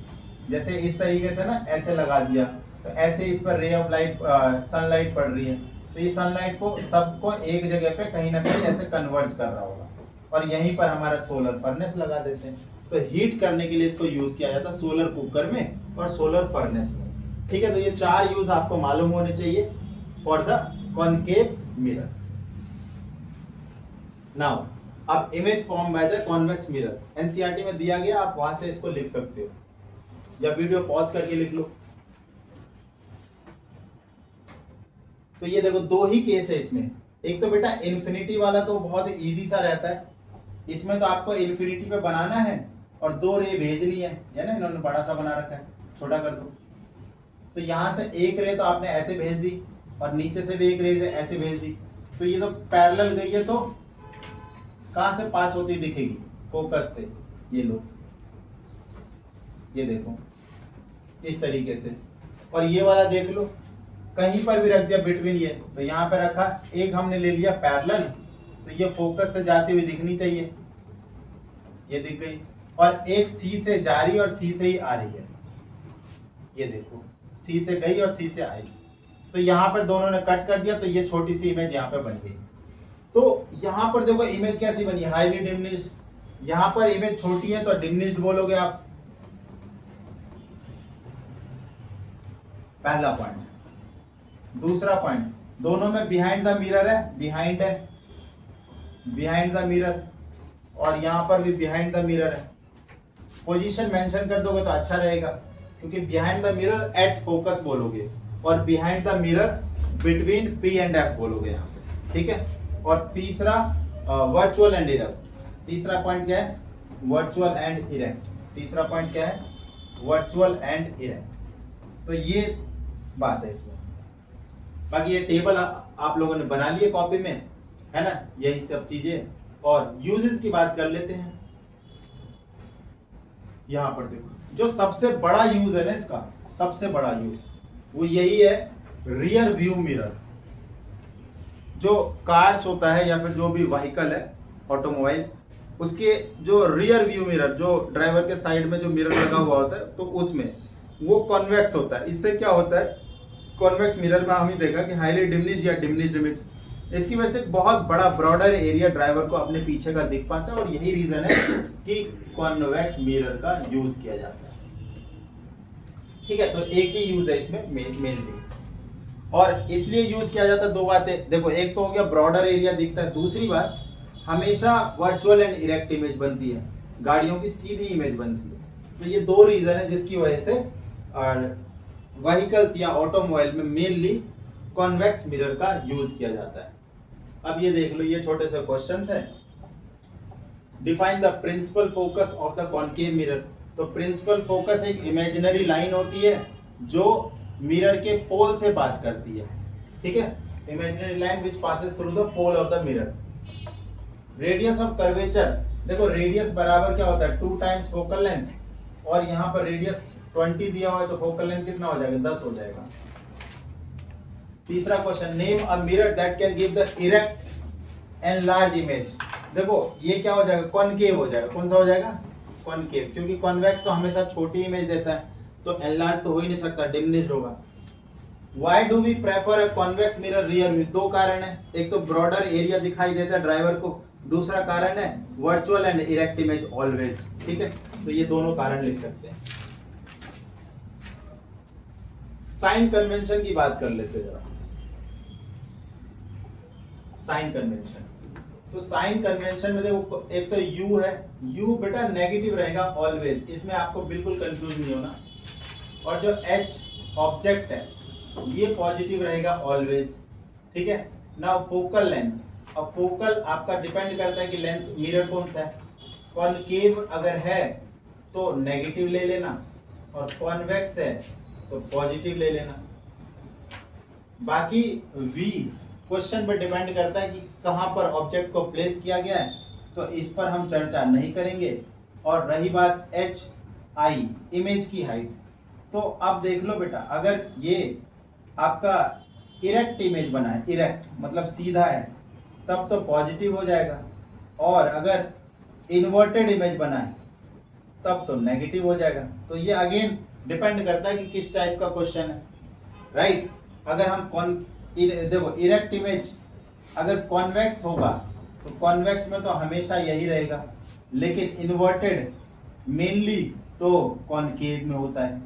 जैसे इस तरीके से ना, ऐसे लगा दिया तो ऐसे इस पर रे ऑफ लाइट, सनलाइट पड़ रही है, तो ये सनलाइट को सबको एक जगह पे कहीं ना कहीं ऐसे कन्वर्ट कर रहा होगा, और यहीं पर हमारा सोलर फर्नेस लगा देते हैं। तो हीट करने के लिए इसको यूज किया जाता है सोलर कुकर में और सोलर फर्नेस में। ठीक है, तो ये चार यूज आपको मालूम होने चाहिए for the concave mirror. Now अब image form by the convex mirror NCERT में दिया गया, आप वहां से इसको लिख सकते हो या वीडियो पॉज करके लिख लो। तो ये देखो दो ही केस है इसमें, एक तो बेटा इन्फिनिटी वाला तो बहुत इजी सा रहता है, इसमें तो आपको इन्फिनिटी पे बनाना है और दो रे भेजनी है ना, इन्होंने बड़ा सा बना रखा है, छोटा कर दो। तो यहां से एक रे तो आपने ऐसे भेज दी और नीचे से भी एक रे ऐसे भेज दी, तो ये तो पैरेलल गई है, तो कहां से पास होती दिखेगी? फोकस से। ये लो, ये देखो इस तरीके से। और ये वाला देख लो, कहीं पर भी रख दिया बिटवीन, ये तो यहाँ पे रखा, एक हमने ले लिया पैरेलल, तो ये फोकस से जाती हुई दिखनी चाहिए, ये दिख गई। और एक सी से जा रही और सी से ही आ रही है, ये देखो सी से गई और सी से आई, तो यहाँ पर दोनों ने कट कर दिया, तो ये छोटी सी इमेज यहाँ पे बन गई। तो यहाँ पर देखो इमेज कैसी बनी, हाईली डिमिनिश्ड। यहाँ पर इमेज छोटी है तो डिमिनिश्ड बोलोगे आप, पहला पॉइंट। दूसरा पॉइंट, दोनों में बिहाइंड द मिरर है, बिहाइंड द मिरर, और यहाँ पर भी बिहाइंड द मिरर है। पोजीशन मेंशन कर दोगे तो अच्छा रहेगा, क्योंकि behind the mirror at focus बोलोगे और behind the mirror between P and F बोलोगे यहाँ पे। ठीक है, और तीसरा वर्चुअल एंड इरेक्ट। तीसरा पॉइंट क्या है? Virtual and erect. तीसरा पॉइंट क्या है? Virtual and erect. तो ये बात है इसमें। बाकी ये टेबल आप लोगों ने बना लिए कॉपी में, है ना, यही सब चीजें। और यूजेस की बात कर लेते हैं। यहां पर देखो, जो सबसे बड़ा यूज है ना इसका, सबसे बड़ा यूज वो यही है, रियर व्यू मिरर। जो कार्स होता है या फिर जो भी व्हीकल है ऑटोमोबाइल, उसके जो रियर व्यू मिरर, जो ड्राइवर के साइड में जो मिरर लगा हुआ होता है, तो उसमें वो कॉन्वेक्स होता है। इससे क्या होता है, कॉन्वेक्स मिरर में हमने देखा कि हाईली डिमिनिश्ड या डिमिनिश्ड इमेज, इसकी वजह से बहुत बड़ा ब्रॉडर एरिया ड्राइवर को अपने पीछे का दिख पाता है, और यही रीजन है कि कॉन्वेक्स मिरर का यूज किया जाता है। ठीक है, तो एक ही यूज है इसमें मेनली। और इसलिए यूज किया जाता है। दो बातें देखो, एक तो हो गया ब्रॉडर एरिया दिखता है, दूसरी बात हमेशा वर्चुअल एंड इरेक्ट इमेज बनती है, गाड़ियों की सीधी इमेज बनती है। तो ये दो रीजन है जिसकी वजह से व्हीकल्स या ऑटोमोबाइल में मेनली कॉन्वेक्स मिरर का यूज किया जाता है। अब ये देख लो, ये छोटे से क्वेश्चंस है। Define the principal focus of the concave mirror. तो प्रिंसिपल फोकस एक इमेजिनरी लाइन होती है जो मिरर के पोल से पास करती है, ठीक है, imaginary line which passes through the pole of the mirror. Radius of curvature, देखो रेडियस बराबर क्या होता है 2 टाइम्स फोकल लेंथ, और यहाँ पर रेडियस 20 दिया हुआ है तो फोकल लेंथ कितना हो जाएगा 10 हो जाएगा। तीसरा question, name a mirror that can give the erect and large image. देखो ये क्या हो जाएगा, कॉनकेव हो जाएगा। कौन सा हो जाएगा, कॉनकेव, क्योंकि कॉन्वेक्स तो हमेशा छोटी इमेज देता है, तो एनलार्ज तो हो ही नहीं सकता, डिमिनिश्ड होगा। Why do we prefer a convex mirror rear view? दो कारण है, एक तो ब्रॉडर एरिया दिखाई देता है ड्राइवर को, दूसरा कारण है virtual and erect image always, ठीक है। तो ये दोनों कारण लिख सकते हैं। साइन कन्वेंशन की बात कर लेते हैं जरा। साइन कन्वेंशन, तो साइन कन्वेंशन में देखो एक तो यू है, यू बेटा नेगेटिव रहेगा ऑलवेज, इसमें आपको बिल्कुल कंफ्यूज नहीं होना। और जो एच ऑब्जेक्ट है ये पॉजिटिव रहेगा ऑलवेज, ठीक है ना। फोकल लेंथ, अब फोकल आपका डिपेंड करता है कि लेंस मिरर कौन सा है। कॉनकेव अगर है तो नेगेटिव ले लेना, और कॉन्वेक्स है तो पॉजिटिव ले लेना। बाकी वी क्वेश्चन पर डिपेंड करता है कि कहां पर ऑब्जेक्ट को प्लेस किया गया है, तो इस पर हम चर्चा नहीं करेंगे। और रही बात एच आई इमेज की हाइट, तो अब देख लो बेटा, अगर ये आपका इरेक्ट इमेज बना है, इरेक्ट मतलब सीधा है, तब तो पॉजिटिव हो जाएगा, और अगर इन्वर्टेड इमेज बना है तब तो नेगेटिव हो जाएगा। तो ये अगेन डिपेंड करता है कि किस टाइप का क्वेश्चन है, राइट। अगर हम देखो इरेक्ट इमेज अगर कॉन्वेक्स होगा तो कॉन्वेक्स में तो हमेशा यही रहेगा, लेकिन इन्वर्टेड मेनली तो कॉनकेव में होता है,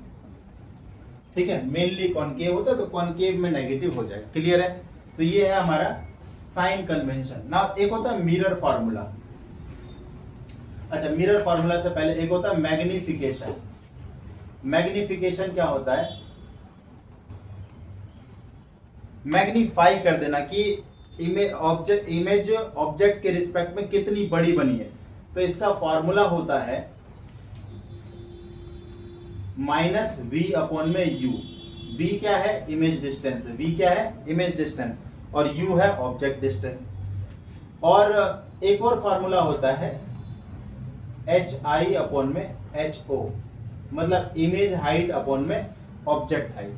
ठीक है, मेनली कॉनकेव होता है, तो कॉनकेव में नेगेटिव हो जाएगा। क्लियर है। तो ये है हमारा साइन कन्वेंशन। ना एक होता है मिरर फार्मूला। अच्छा, मिरर फार्मूला से पहले एक होता है मैग्निफिकेशन। मैग्निफिकेशन क्या होता है, मैग्नीफाई कर देना कि इमेज ऑब्जेक्ट के रिस्पेक्ट में कितनी बड़ी बनी है। तो इसका फॉर्मूला होता है माइनस वी अपॉन में यू। वी क्या है, इमेज डिस्टेंस है, वी क्या है, इमेज डिस्टेंस, और यू है ऑब्जेक्ट डिस्टेंस। और एक और फॉर्मूला होता है एच आई अपॉन में एच ओ, मतलब इमेज हाइट अपॉन में ऑब्जेक्ट हाइट।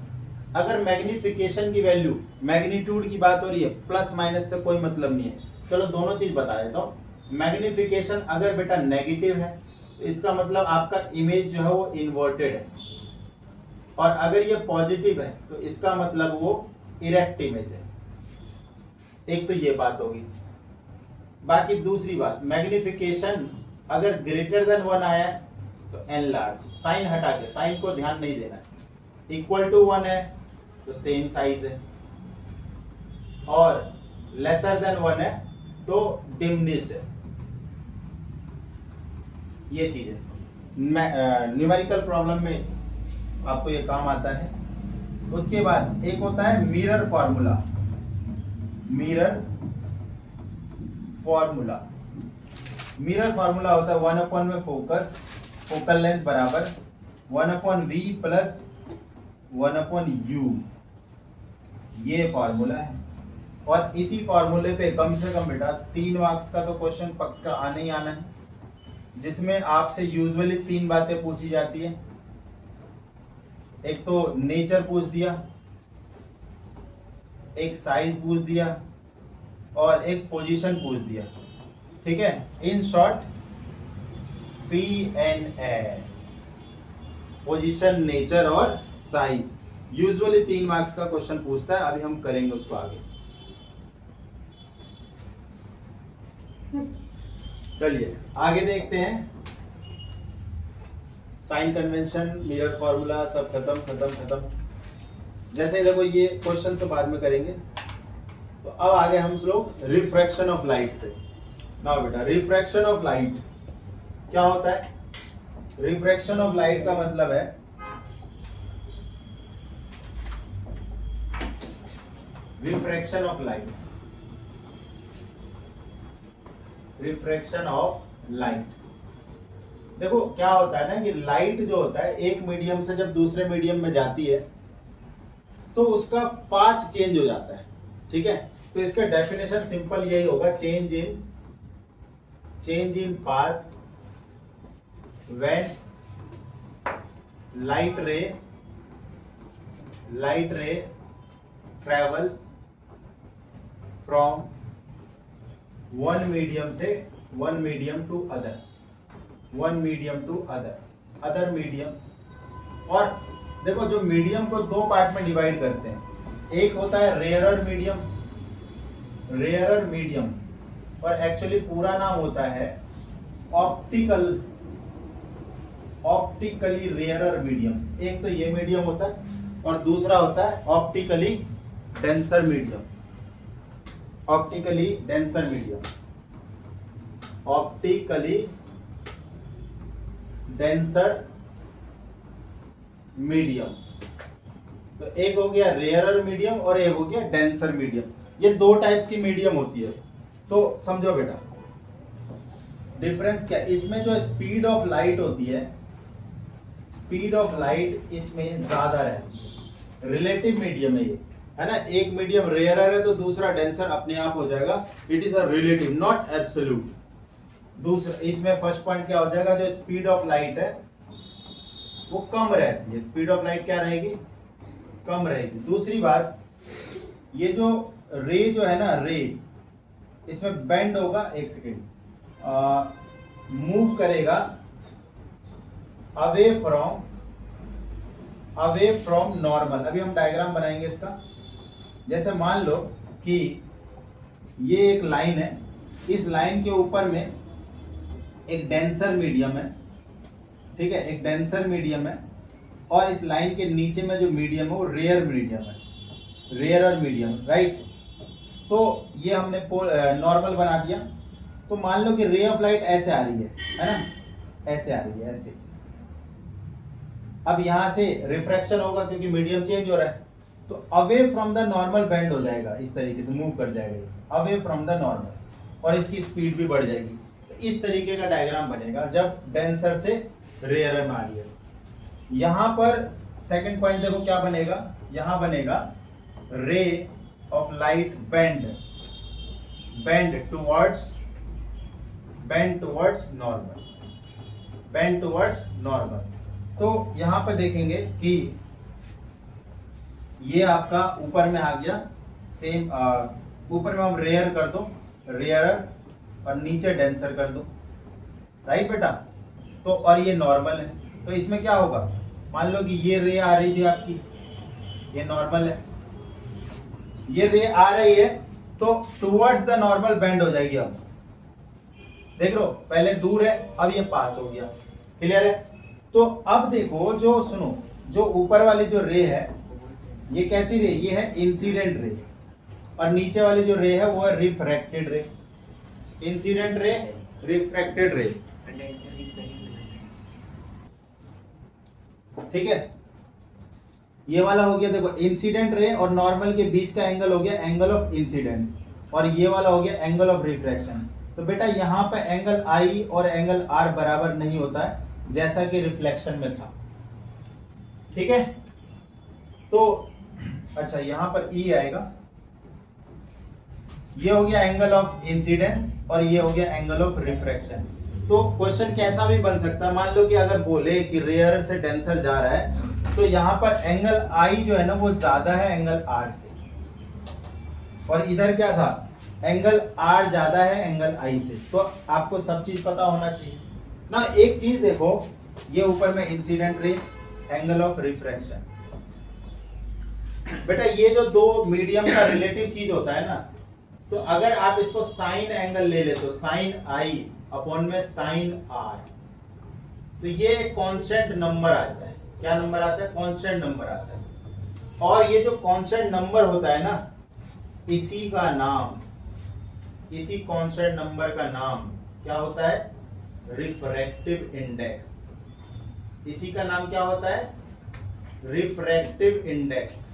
अगर मैग्निफिकेशन की वैल्यू, मैग्नीट्यूड की बात हो रही है, प्लस माइनस से कोई मतलब नहीं है, चलो दोनों चीज बता देता हूं। मैग्निफिकेशन अगर बेटा नेगेटिव है तो इसका मतलब आपका इमेज जो है वो इन्वर्टेड है, और अगर ये पॉजिटिव है तो इसका मतलब वो इरेक्ट इमेज है। एक तो ये बात होगी। बाकी दूसरी बात, मैग्निफिकेशन अगर ग्रेटर देन 1 आया तो एनलार्ज, साइन हटा के, साइन को ध्यान नहीं देना, इक्वल टू 1 है तो सेम साइज है, और लेसर देन 1 है तो डिमिनिश्ड है। ये चीज है, न्यूमेरिकल प्रॉब्लम में आपको ये काम आता है। उसके बाद एक होता है mirror formula. Mirror formula, mirror formula होता है 1 अपॉन में फोकस, फोकल लेंथ बराबर 1 upon v plus 1 upon u, ये फॉर्मूला है। और इसी फॉर्मूले पे कम से कम बेटा 3 मार्क्स का तो क्वेश्चन पक्का आने ही आना है, जिसमें आपसे यूजुअली 3 बातें पूछी जाती है। एक तो नेचर पूछ दिया, एक साइज पूछ दिया, और एक पोजीशन पूछ दिया, ठीक है। In short PNS, position, nature और साइज, यूजुअली 3 मार्क्स का क्वेश्चन पूछता है। अभी हम करेंगे उसको आगे। चलिए आगे देखते हैं। साइन कन्वेंशन, मिरर फॉर्मूला सब खत्म खत्म खत्म। जैसे देखो ये क्वेश्चन तो बाद में करेंगे, तो अब आगे हम लोग रिफ्रैक्शन ऑफ लाइट पे। ना बेटा, रिफ्रैक्शन ऑफ लाइट क्या होता है? रिफ्रैक्शन ऑफ लाइट का मतलब है refraction of light, refraction of light. देखो क्या होता है ना कि लाइट जो होता है एक मीडियम से जब दूसरे मीडियम में जाती है तो उसका पाथ चेंज हो जाता है, ठीक है। तो इसका डेफिनेशन सिंपल यही होगा, change in path when light ray travel from one medium to other medium. और देखो जो मीडियम को दो पार्ट में डिवाइड करते हैं, एक होता है रेयरर मीडियम और एक्चुअली पूरा नाम होता है ऑप्टिकली रेयरर मीडियम। एक तो ये मीडियम होता है और दूसरा होता है optically denser medium. Optically denser medium. तो एक हो गया रेयरर मीडियम और एक हो गया डेंसर मीडियम। ये दो टाइप्स की मीडियम होती है। तो समझो बेटा डिफरेंस क्या है। इसमें जो स्पीड ऑफ लाइट होती है, स्पीड ऑफ लाइट इसमें ज्यादा रहती है, रिलेटिव मीडियम है ये, है ना। एक मीडियम रेयरर है तो दूसरा डेंसर अपने आप हो जाएगा। It is a relative not absolute. दूसरा इसमें फर्स्ट पॉइंट क्या हो जाएगा, जो स्पीड ऑफ लाइट है वो कम रहती है। स्पीड ऑफ लाइट क्या रहेगी, कम रहेगी। दूसरी बात, ये जो रे जो है ना, रे इसमें बेंड होगा, एक सेकेंड, मूव करेगा अवे फ्रॉम नॉर्मल। अभी हम डायग्राम बनाएंगे इसका। जैसे मान लो कि ये एक लाइन है, इस लाइन के ऊपर में एक डेंसर मीडियम है, ठीक है, एक डेंसर मीडियम है, और इस लाइन के नीचे में जो मीडियम है वो रेयरर मीडियम, राइट। तो ये हमने नॉर्मल बना दिया। तो मान लो कि रे ऑफ लाइट ऐसे आ रही है ना, ऐसे आ रही है, ऐसे। अब यहां से रिफ्रैक्शन होगा क्योंकि मीडियम चेंज हो रहा है, तो away from the normal bend हो जाएगा, इस तरीके से मूव कर जाएगा अवे फ्रॉम द नॉर्मल, और इसकी स्पीड भी बढ़ जाएगी। तो इस तरीके का डायग्राम बनेगा जब डेंसर से रेयरर में आ रही है। यहां पर सेकंड पॉइंट देखो क्या बनेगा, यहां बनेगा रे of light bend towards normal. तो यहां पर देखेंगे कि ये आपका ऊपर में आ गया, सेम ऊपर में हम रेयर कर दो, रेयरर, और नीचे डेंसर कर दो, राइट बेटा। तो और ये नॉर्मल है, तो इसमें क्या होगा, मान लो कि ये रे आ रही थी आपकी, ये नॉर्मल है, ये रे आ रही है तो टुवर्ड्स द नॉर्मल बेंड हो जाएगी। अब देख लो, पहले दूर है, अब ये पास हो गया, क्लियर है। तो अब देखो, जो सुनो, जो ऊपर वाली जो रे है ये कैसी रे, ये है इंसिडेंट रे, और नीचे वाली जो रे है वो है रिफ्रैक्टेड रे। इंसिडेंट रे, रिफ्रैक्टेड रे, ठीक है। ये वाला हो गया, देखो इंसिडेंट रे और नॉर्मल के बीच का एंगल हो गया एंगल ऑफ इंसिडेंस, और ये वाला हो गया एंगल ऑफ रिफ्रैक्शन। तो बेटा यहाँ पे एंगल आई और एंगल आर बराबर नहीं होता है, जैसा कि रिफ्लेक्शन में था, ठीक है। तो अच्छा, यहाँ पर ई आएगा, ये हो गया एंगल ऑफ इंसिडेंस और ये हो गया एंगल ऑफ रिफ्रैक्शन। तो क्वेश्चन कैसा भी बन सकता है, मान लो कि अगर बोले कि रेयर से डेंसर जा रहा है, तो यहाँ पर एंगल आई जो है ना वो ज्यादा है एंगल आर से, और इधर क्या था, एंगल आर ज्यादा है एंगल आई से। तो आपको सब चीज पता होना चाहिए ना। एक चीज देखो, ये ऊपर में incident ray, angle of refraction, बेटा ये जो दो मीडियम का रिलेटिव चीज होता है ना, तो अगर आप इसको साइन एंगल ले ले तो साइन आई अपॉन में साइन आर, तो ये कांस्टेंट नंबर आता है। क्या नंबर आता है, कांस्टेंट नंबर आता है। और ये जो कांस्टेंट नंबर होता है ना, इसी का नाम, इसी कांस्टेंट नंबर का नाम क्या होता है? Refractive index. इसी का नाम क्या होता है? Refractive index.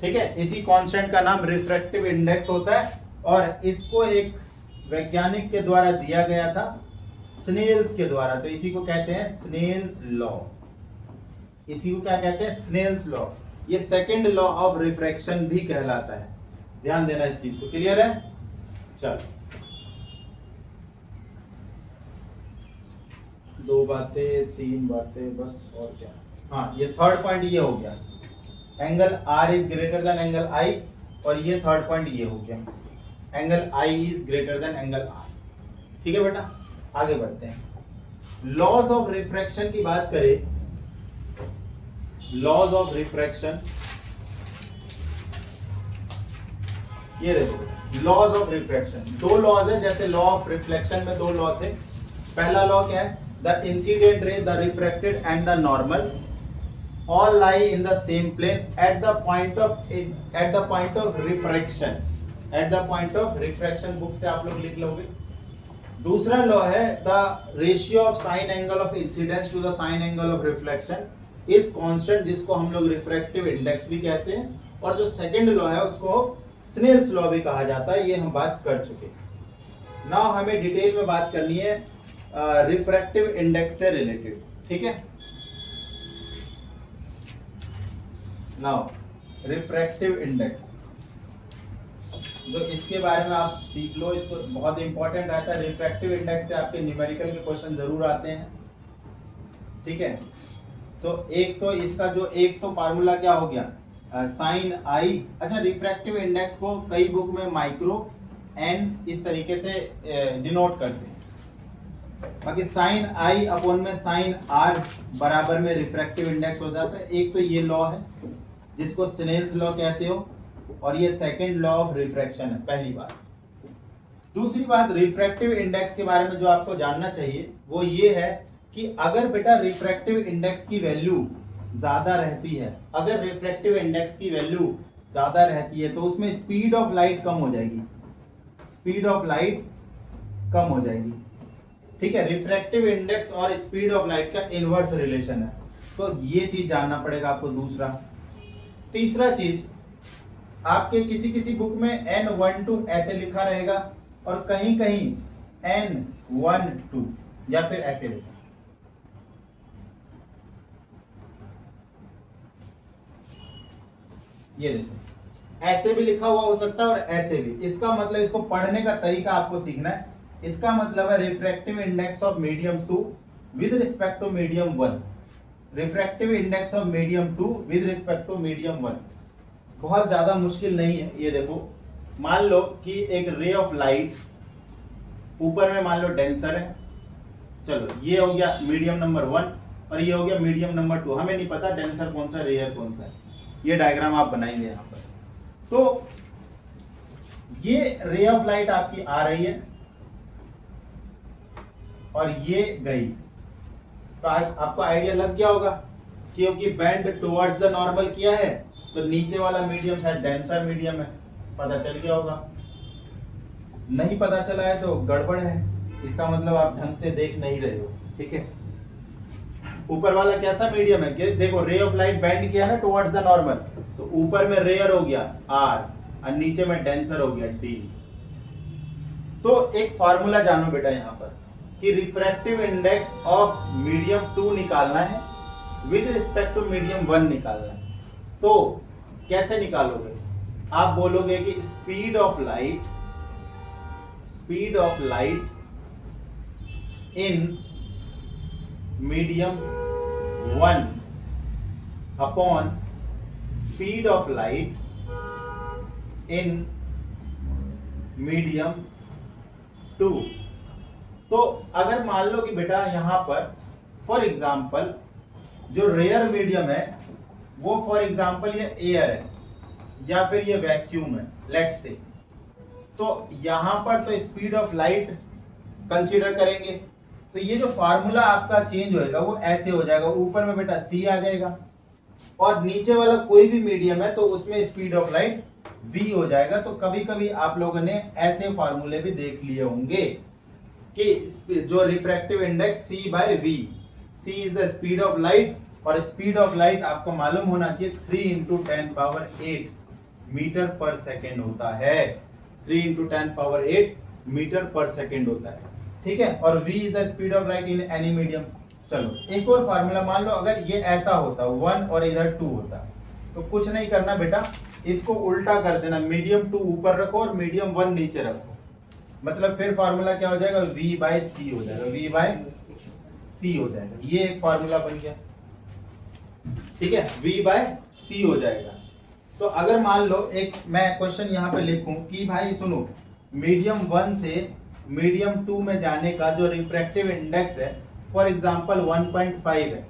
ठीक है, इसी कांस्टेंट का नाम रिफ्रैक्टिव इंडेक्स होता है और इसको एक वैज्ञानिक के द्वारा दिया गया था, स्नेल्स के द्वारा। तो इसी को कहते हैं स्नेल्स लॉ। इसी को क्या कहते हैं? Snell's law. ये सेकंड लॉ ऑफ रिफ्रैक्शन भी कहलाता है। ध्यान देना इस चीज को। क्लियर है? चलो, दो बातें, तीन बातें बस, और क्या। हाँ, ये थर्ड पॉइंट ये हो गया, angle R is greater than angle I, और ये थर्ड पॉइंट ये हो गया, angle I is greater than angle R। ठीक है बेटा, आगे बढ़ते हैं। लॉज ऑफ रिफ्रैक्शन की बात करें, लॉज ऑफ रिफ्रैक्शन, ये देखो लॉज ऑफ रिफ्रैक्शन, दो लॉज है। जैसे लॉ ऑफ रिफ्लेक्शन में दो लॉ थे। पहला लॉ क्या है? द इंसिडेंट रे, the refracted and the normal all lie in the same plane at the point of refraction, at the point of refraction। Book से आप लोग लिख लोगे। दूसरा लॉ है the ratio of sine angle of incidence to the sine angle of reflection is constant, जिसको हम लोग रिफ्रैक्टिव इंडेक्स भी कहते हैं। और जो सेकंड लॉ है उसको स्नेल्स लॉ भी कहा जाता है। ये हम बात कर चुके। नाउ हमें डिटेल में बात करनी है रिफ्रैक्टिव इंडेक्स से रिलेटेड। ठीक है, नाउ रिफ्रैक्टिव इंडेक्स, जो इसके बारे में आप सीख लो, इसको बहुत इंपॉर्टेंट रहता है। रिफ्रैक्टिव इंडेक्स से आपके न्यूमेरिकल के क्वेश्चन जरूर आते हैं। ठीक है, तो एक तो इसका जो एक तो फार्मूला क्या हो गया, साइन आई। अच्छा, रिफ्रैक्टिव इंडेक्स को कई बुक में माइक्रो एन इस तरीके से डिनोट करते हैं। बाकी साइन आई अपॉन में साइन आर बराबर में रिफ्रैक्टिव इंडेक्स हो जाता है। एक तो ये लॉ है जिसको स्नेल्स लॉ कहते हो, और ये सेकंड लॉ ऑफ रिफ्रैक्शन है, पहली बात। दूसरी बात, रिफ्रैक्टिव इंडेक्स के बारे में जो आपको जानना चाहिए वो ये है कि अगर बेटा रिफ्रैक्टिव इंडेक्स की वैल्यू ज्यादा रहती है, अगर रिफ्रैक्टिव इंडेक्स की वैल्यू ज्यादा रहती है तो उसमें स्पीड ऑफ लाइट कम हो जाएगी, स्पीड ऑफ लाइट कम हो जाएगी। ठीक है, रिफ्रैक्टिव इंडेक्स और स्पीड ऑफ लाइट का इनवर्स रिलेशन है, तो ये चीज जानना पड़ेगा आपको। दूसरा, तीसरा चीज, आपके किसी किसी बुक में N12 ऐसे लिखा रहेगा और कहीं कहीं N12 या फिर ऐसे लिखा। ये देखो, ऐसे भी लिखा हुआ हो सकता है और ऐसे भी। इसका मतलब, इसको पढ़ने का तरीका आपको सीखना है। इसका मतलब है refractive index of medium 2 with respect to medium 1, refractive index of medium 2 with respect to medium 1। बहुत ज्यादा मुश्किल नहीं है। ये देखो, मान लो कि एक रे ऑफ लाइट ऊपर में मान लो डेंसर है, चलो ये हो गया मीडियम नंबर 1 और ये हो गया मीडियम नंबर 2। हमें नहीं पता डेंसर कौन सा रेयर कौन सा है, ये डायग्राम आप बनाएंगे यहाँ पर। तो ये रे ऑफ लाइट आपकी आ रही है और ये गई, तो आपको आइडिया लग गया होगा, क्योंकि बेंड टुवर्ड्स द नॉर्मल किया है तो नीचे वाला मीडियम शायद डेंसर मीडियम है, पता चल गया होगा। नहीं पता चला है तो गड़बड़ है, इसका मतलब आप ढंग से देख नहीं रहे हो। ठीक है, ऊपर वाला कैसा मीडियम है कि देखो रे ऑफ लाइट बेंड किया ना टुवर्ड्स द नॉर्मल, तो ऊपर में रेयर हो गया R और नीचे में डेंसर हो गया D। तो एक फार्मूला जानो बेटा यहाँ पर कि रिफ्रैक्टिव इंडेक्स ऑफ मीडियम 2 निकालना है विद रिस्पेक्ट टू मीडियम 1 निकालना है। तो कैसे निकालोगे? आप बोलोगे कि speed of light in medium 1 upon speed of light in medium 2। तो अगर मान लो कि बेटा यहां पर फॉर एग्जांपल जो रेयर मीडियम है वो फॉर एग्जांपल ये एयर है या फिर ये वैक्यूम है, लेट्स से, तो यहां पर तो स्पीड ऑफ लाइट कंसीडर करेंगे, तो ये जो फार्मूला आपका चेंज होएगा वो ऐसे हो जाएगा। ऊपर में बेटा C आ जाएगा और नीचे वाला कोई भी मीडियम है तो उसमें स्पीड ऑफ लाइट v हो जाएगा। तो कभी कभी आप लोगों ने ऐसे फॉर्मूले भी देख लिए होंगे कि जो refractive index c by v, c is the speed of light, और स्पीड ऑफ लाइट आपको मालूम होना चाहिए 3 into 10 power 8 metre per second होता है। 3 into 10 power 8 metre per second होता है, ठीक है। और v is the speed of light in any medium. चलो एक और फार्मूला, मान लो अगर ये ऐसा होता 1 और इधर 2 होता, तो कुछ नहीं करना बेटा, इसको उल्टा कर देना, मीडियम 2 ऊपर रखो और मीडियम 1 नीचे रखो। मतलब फिर फार्मूला क्या हो जाएगा, v बाय c हो जाएगा, v बाय c हो जाएगा। ये एक फार्मूला बन गया, ठीक है, v बाय c हो जाएगा। तो अगर मान लो एक मैं क्वेश्चन यहाँ पे लिखूं कि भाई सुनो, मीडियम 1 से मीडियम 2 में जाने का जो रिफ्रैक्टिव इंडेक्स है फॉर एग्जांपल 1.5 है,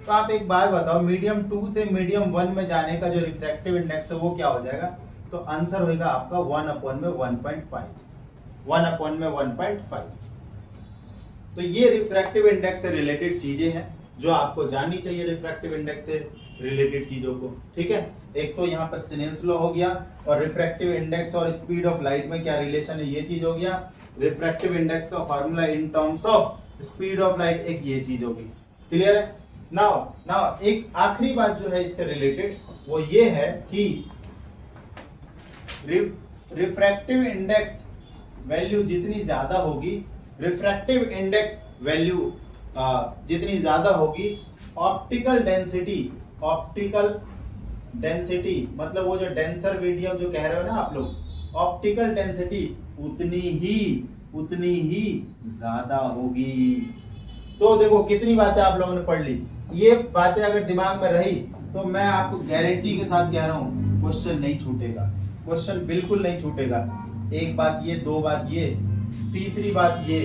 तो आप एक बात बताओ, मीडियम 2 से मीडियम 1 में जाने का जो रिफ्रैक्टिव इंडेक्स है वो क्या हो जाएगा? तो आंसर होगा आपका 1/1.5, 1/1.5। तो ये रिफ्रैक्टिव इंडेक्स से रिलेटेड चीजें हैं जो आपको जाननी चाहिए, रिफ्रैक्टिव इंडेक्स से रिलेटेड चीजों को, ठीक है। एक तो यहाँ पर सिनेंस लॉ हो गया, और रिफ्रैक्टिव इंडेक्स और स्पीड ऑफ लाइट में क्या रिलेशन है ये चीज हो गया। रिफ्रैक्टिव इंडेक्स का formula in terms of speed of light एक ये चीज होगी, क्लियर है। नाउ एक आखिरी बात जो है इससे रिलेटेड वो ये है कि रिफ्रैक्टिव इंडेक्स वैल्यू जितनी ज्यादा होगी, रिफ्रैक्टिव इंडेक्स वैल्यू जितनी ज्यादा होगी, ऑप्टिकल डेंसिटी मतलब वो जो डेंसर मीडियम जो कह रहे हो ना आप लोग, ऑप्टिकल डेंसिटी उतनी ही ज्यादा होगी। तो देखो कितनी बातें आप लोगों ने पढ़ ली, ये बातें अगर दिमाग में रही तो मैं आपको गारंटी के साथ कह रहा हूं क्वेश्चन नहीं छूटेगा, क्वेश्चन बिल्कुल नहीं छूटेगा। एक बात ये, दो बात ये, तीसरी बात ये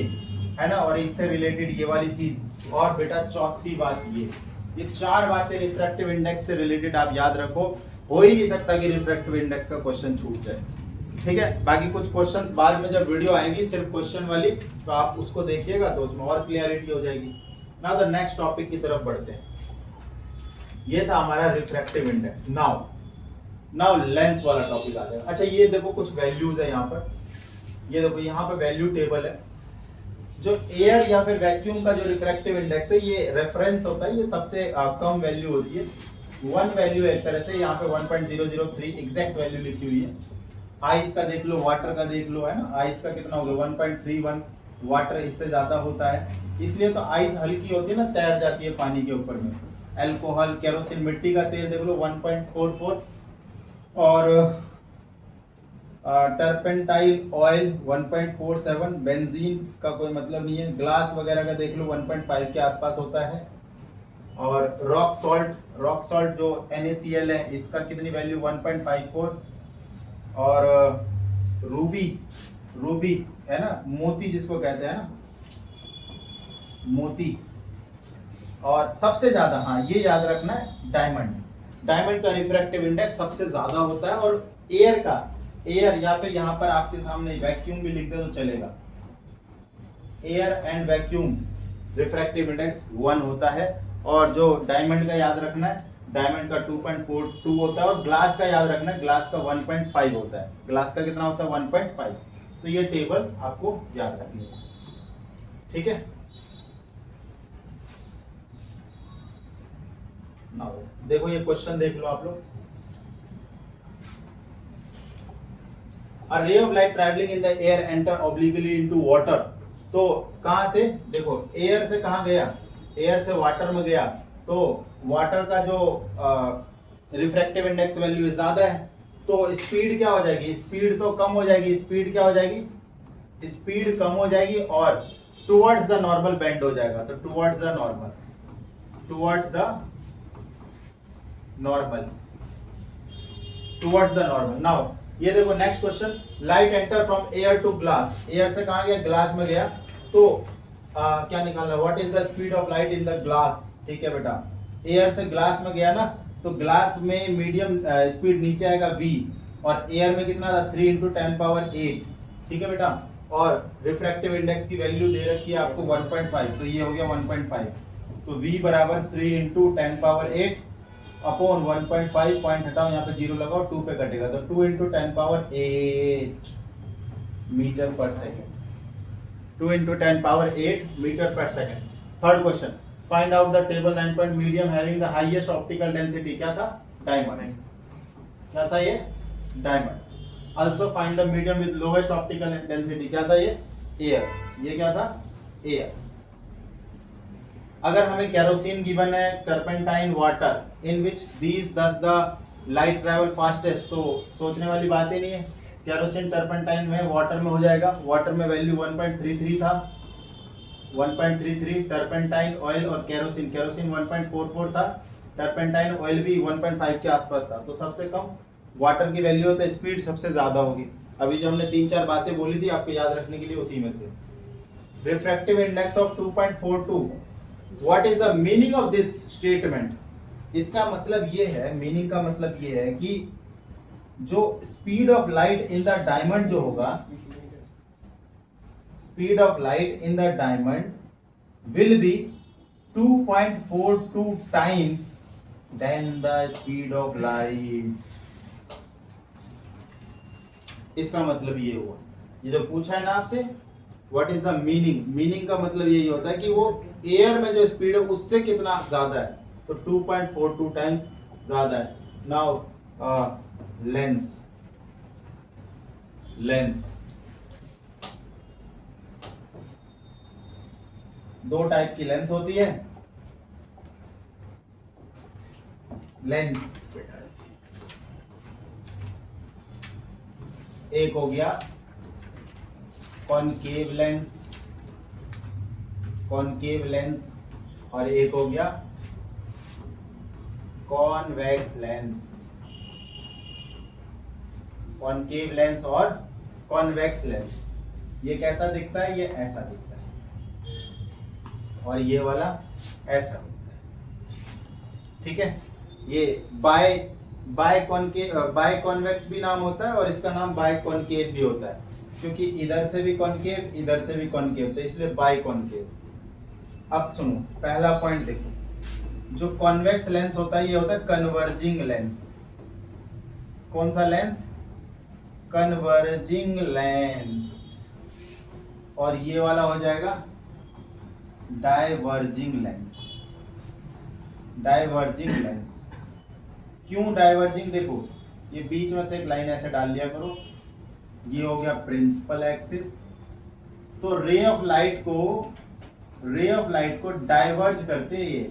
है ना, और इससे रिलेटेड ये वाली चीज, और बेटा चौथी बात ये 4 बातें रिफ्रैक्टिव इंडेक्स से रिलेटेड आप याद रखो। हो ही नहीं सकता कि रिफ्रैक्टिव इंडेक्स का क्वेश्चन छूट जाए, ठीक है। बाकी कुछ क्वेश्चंस बाद में जब वीडियो आएगी सिर्फ क्वेश्चन वाली, तो आप उसको देखिएगा तो उसमें और क्लियरिटी हो जाएगी। नाउ द नेक्स्ट टॉपिक की तरफ बढ़ते हैं। ये था हमारा रिफ्रैक्टिव इंडेक्स। नाउ लेंस वाला टॉपिक आ जाएगा। अच्छा ये देखो कुछ वैल्यूज है यहाँ पर, ये देखो यहाँ पर वैल्यू टेबल है। जो एयर या फिर वैक्यूम का जो रिफ्रैक्टिव इंडेक्स है ये रेफरेंस होता है, ये सबसे कम वैल्यू होती है। 1 वैल्यू है एक तरह से, यहाँ पे 1.003 एग्जैक्ट वैल्यू लिखी हुई है। आइस का देख लो, वाटर का देख लो, है ना, आइस का कितना हो गया 1.31, वाटर इससे ज्यादा होता है, इसलिए तो आइस हल्की होती है ना, तैर जाती है पानी के ऊपर में। अल्कोहल, केरोसिन, मिट्टी का तेल देख लो 1.44, और टर्पेंटाइल ऑयल 1.47, बेंजीन का कोई मतलब नहीं है। ग्लास वगैरह का देख लो 1.5 के आसपास होता है। और रॉक सॉल्ट जो NaCl है इसका कितनी वैल्यू 1.54। और रूबी है ना, मोती जिसको कहते हैं ना, मोती। और सबसे ज्यादा, हाँ ये याद रखना है, डायमंड का रिफ्रैक्टिव इंडेक्स सबसे ज्यादा होता है। और एयर या फिर यहाँ पर आपके सामने वैक्यूम भी लिख दे तो चलेगा, air and vacuum refractive index 1 होता है। और जो डायमंड का याद रखना है, डायमंड का 2.42 होता है। और ग्लास का याद रखना है, ग्लास का 1.5 होता है। ग्लास का कितना होता है 1.5। तो ये टेबल आपको याद रखनी है, ठीक है। देखो ये क्वेश्चन देख लो आप लोग। A ray of light traveling in the air enter obliquely into water। तो कहां से, देखो एयर से कहां गया, एयर से वाटर में गया, तो वाटर का जो रिफ्रैक्टिव इंडेक्स वैल्यू ज्यादा है, तो स्पीड क्या हो जाएगी, स्पीड तो कम हो जाएगी। स्पीड क्या हो जाएगी, स्पीड कम हो जाएगी और टुवर्ड्स द नॉर्मल बेंड हो जाएगा। तो टुवर्ड्स द नॉर्मल। नाउ ये देखो next question, light enter from air to glass. Air से कहां गया, ग्लास में गया, तो क्या निकालना, what is the speed of light in the glass. ठीक है बेटा, एयर से ग्लास में गया ना, तो ग्लास में मीडियम स्पीड नीचे आएगा v, और एयर में कितना था 3 × 10⁸। ठीक है बेटा, और रिफ्रैक्टिव इंडेक्स की वैल्यू दे रखी है आपको 1.5, तो ये हो गया 1.5। तो v बराबर 3 × 10⁸, अपॉन 1.5, पॉइंट हटाओ, यहाँ पे जीरो लगाओ, 2 पे कटेगा, तो 2 into 10 power 8 metre per second. 2 into 10 power 8 metre per second. Third question, find out the table 9 point medium having the highest optical density. क्या था? डायमंड। क्या था ये? Diamond. Also find the medium with lowest optical density. क्या था ये? Air. ये क्या था? एयर। अगर हमें केरोसिन गिवन है, turpentine, water, in which these दस द लाइट ट्रेवल फास्टेस्ट, तो सोचने वाली बात ही नहीं है। केरोसिन टर्पेंटाइन में, वाटर में हो जाएगा। वाटर में वैल्यू 1.33 था, 1.33। टर्पेंटाइन ऑयल और केरोसिन, केरोसिन 1.44 था, टर्पेंटाइन ऑयल भी 1.5 के आसपास था। तो सबसे कम वाटर की वैल्यू हो तो स्पीड सबसे ज्यादा होगी। अभी जो हमने 3-4 बातें बोली थी आपको याद रखने के लिए, उसी में से। Refractive index of 2.42। What is the meaning of this statement? इसका मतलब ये है, मीनिंग का मतलब ये है कि जो speed of light in the diamond जो होगा, speed of light in the diamond will be 2.42 times than the speed of light. इसका मतलब ये हुआ, ये जो पूछा है ना आपसे, what is the meaning, meaning का मतलब यही होता है कि वो एयर में जो स्पीड है उससे कितना ज्यादा है, तो 2.42 टाइम्स ज्यादा है। नाउ लेंस, लेंस दो टाइप की लेंस होती है। लेंस एक हो गया कॉनकेव लेंस, कॉनकेव लेंस, और एक हो गया कॉन्वेक्स लेंस। कॉनकेव लेंस और कॉन्वेक्स लेंस, ये कैसा दिखता है? ये ऐसा दिखता है, और ये वाला ऐसा दिखता है। ठीक है, ये बाय कॉन्वेक्स भी नाम होता है, और इसका नाम बाय कॉनकेव भी होता है, क्योंकि इधर से भी कॉनकेव, इधर से भी कॉनकेव, तो इसलिए बाय कॉनकेव। अब सुनो, पहला पॉइंट देखो, जो कॉन्वेक्स लेंस होता है ये होता है कन्वर्जिंग लेंस। कौन सा लेंस? Converging lens. और ये वाला हो जाएगा डाइवर्जिंग लेंस। Diverging lens. क्यों डाइवर्जिंग? देखो, ये बीच में से एक लाइन ऐसे डाल लिया करो, ये हो गया प्रिंसिपल एक्सिस। तो रे ऑफ लाइट को डाइवर्ज करते हैं ये,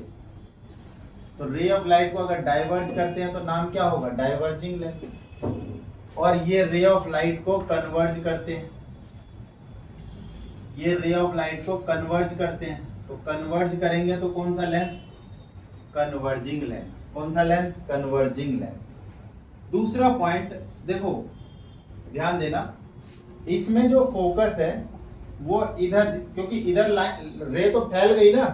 तो रे ऑफ लाइट को अगर डाइवर्ज करते हैं तो नाम क्या होगा? Diverging lens. और ये रे ऑफ लाइट को कन्वर्ज करते हैं, ये रे ऑफ लाइट को कन्वर्ज करते हैं, तो कन्वर्ज करेंगे तो कौन सा लेंस? Converging lens. कौन सा लेंस? Converging lens. दूसरा पॉइंट देखो, ध्यान देना, इसमें जो फोकस है वो इधर, क्योंकि इधर रे तो फैल गई ना,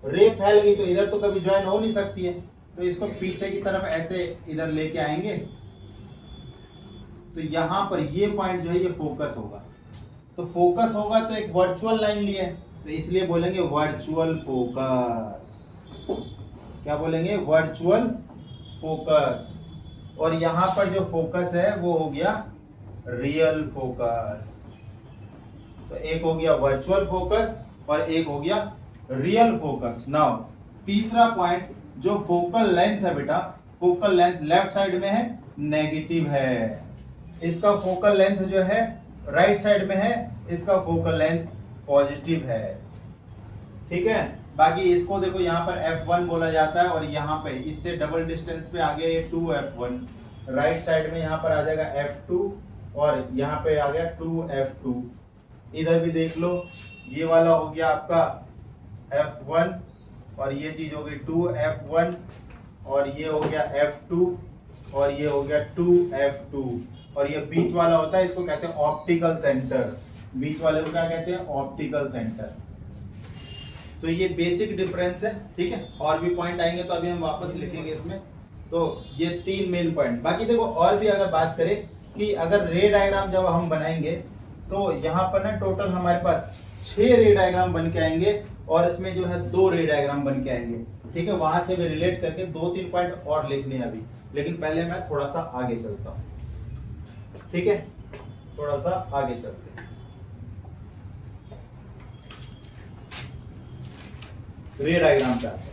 रे फैल गई तो इधर तो कभी ज्वाइन हो नहीं सकती है, तो इसको पीछे की तरफ ऐसे इधर लेके आएंगे, तो यहां पर ये पॉइंट जो है ये फोकस होगा। तो फोकस होगा तो एक वर्चुअल लाइन लिए, तो इसलिए बोलेंगे वर्चुअल फोकस। क्या बोलेंगे? Virtual focus. और यहां पर जो फोकस है वो हो गया रियल फोकस। तो एक हो गया वर्चुअल फोकस और एक हो गया रियल फोकस। नाउ तीसरा पॉइंट, जो फोकल लेंथ है बेटा, फोकल लेंथ लेफ्ट साइड में है, नेगेटिव है। इसका फोकल लेंथ जो है राइट साइड में है, इसका फोकल लेंथ पॉजिटिव है। ठीक है, बाकी इसको देखो यहाँ पर F1 बोला जाता है, और यहाँ पे इससे डबल डिस्टेंस पे आ गया ये 2F1। राइट साइड में यहाँ पर आ जाएगा F2, और यहाँ पे आ गया 2F2। इधर भी देख लो, ये वाला हो गया आपका F1, और ये चीज हो गई 2F1, और ये हो गया F2, और ये हो गया 2F2। और ये बीच वाला होता है, इसको कहते हैं ऑप्टिकल सेंटर। बीच वाले को क्या कहते हैं? Optical centre. तो ये बेसिक डिफरेंस है। ठीक है, और भी पॉइंट आएंगे तो अभी हम वापस लिखेंगे इसमें। तो ये 3 मेन पॉइंट। बाकी देखो, और भी अगर बात करें कि अगर रे डायग्राम जब हम बनाएंगे तो यहाँ पर ना टोटल हमारे पास 6 रे डायग्राम बन के आएंगे और इसमें जो है 2 रे डायग्राम बन के आएंगे। ठीक है, वहां से भी रिलेट करके 2-3 पॉइंट और लिखने हैं अभी, लेकिन पहले मैं थोड़ा सा आगे चलता हूं। ठीक है, थोड़ा सा आगे चलते हैं। रे डायग्राम पे आते हैं।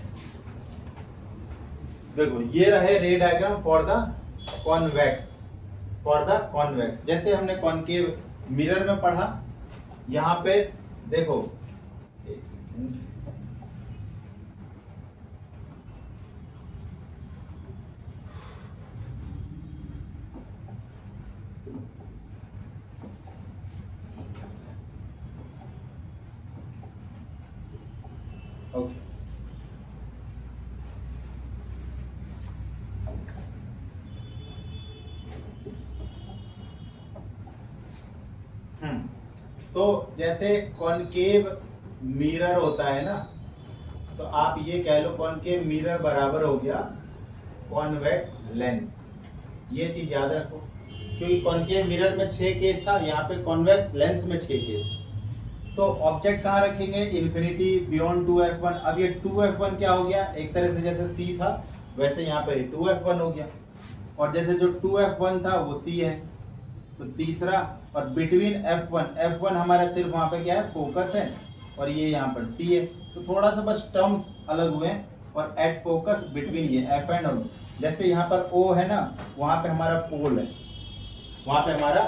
देखो ये रहे रे डायग्राम फॉर द कॉन्वेक्स, जैसे हमने कॉनकेव मिरर में पढ़ा, यहां पे देखो एक सेकंड, ओके तो जैसे कॉनकेव मिरर होता है ना, तो आप ये कह लो कॉनकेव मिरर बराबर हो गया कॉन्वेक्स लेंस। ये चीज याद रखो, क्योंकि कॉनकेव मिरर में 6 केस था, यहाँ पे कॉन्वेक्स लेंस में 6 केस। तो ऑब्जेक्ट कहाँ रखेंगे? Infinity beyond 2f1। अब ये 2f1 क्या हो गया? एक तरह से जैसे c था वैसे यहाँ पे 2f1 हो गया, और जैसे जो 2f1 था वो c है, तो तीसरा, और बिटवीन f1 हमारा सिर्फ वहां पे क्या है? फोकस है, और ये यहाँ पर c है। तो थोड़ा सा बस टर्म्स अलग हुए, और एट फोकस बिटवीन ये f एंड o। जैसे यहाँ पर o है ना, वहां पे हमारा पोल है, वहां पे हमारा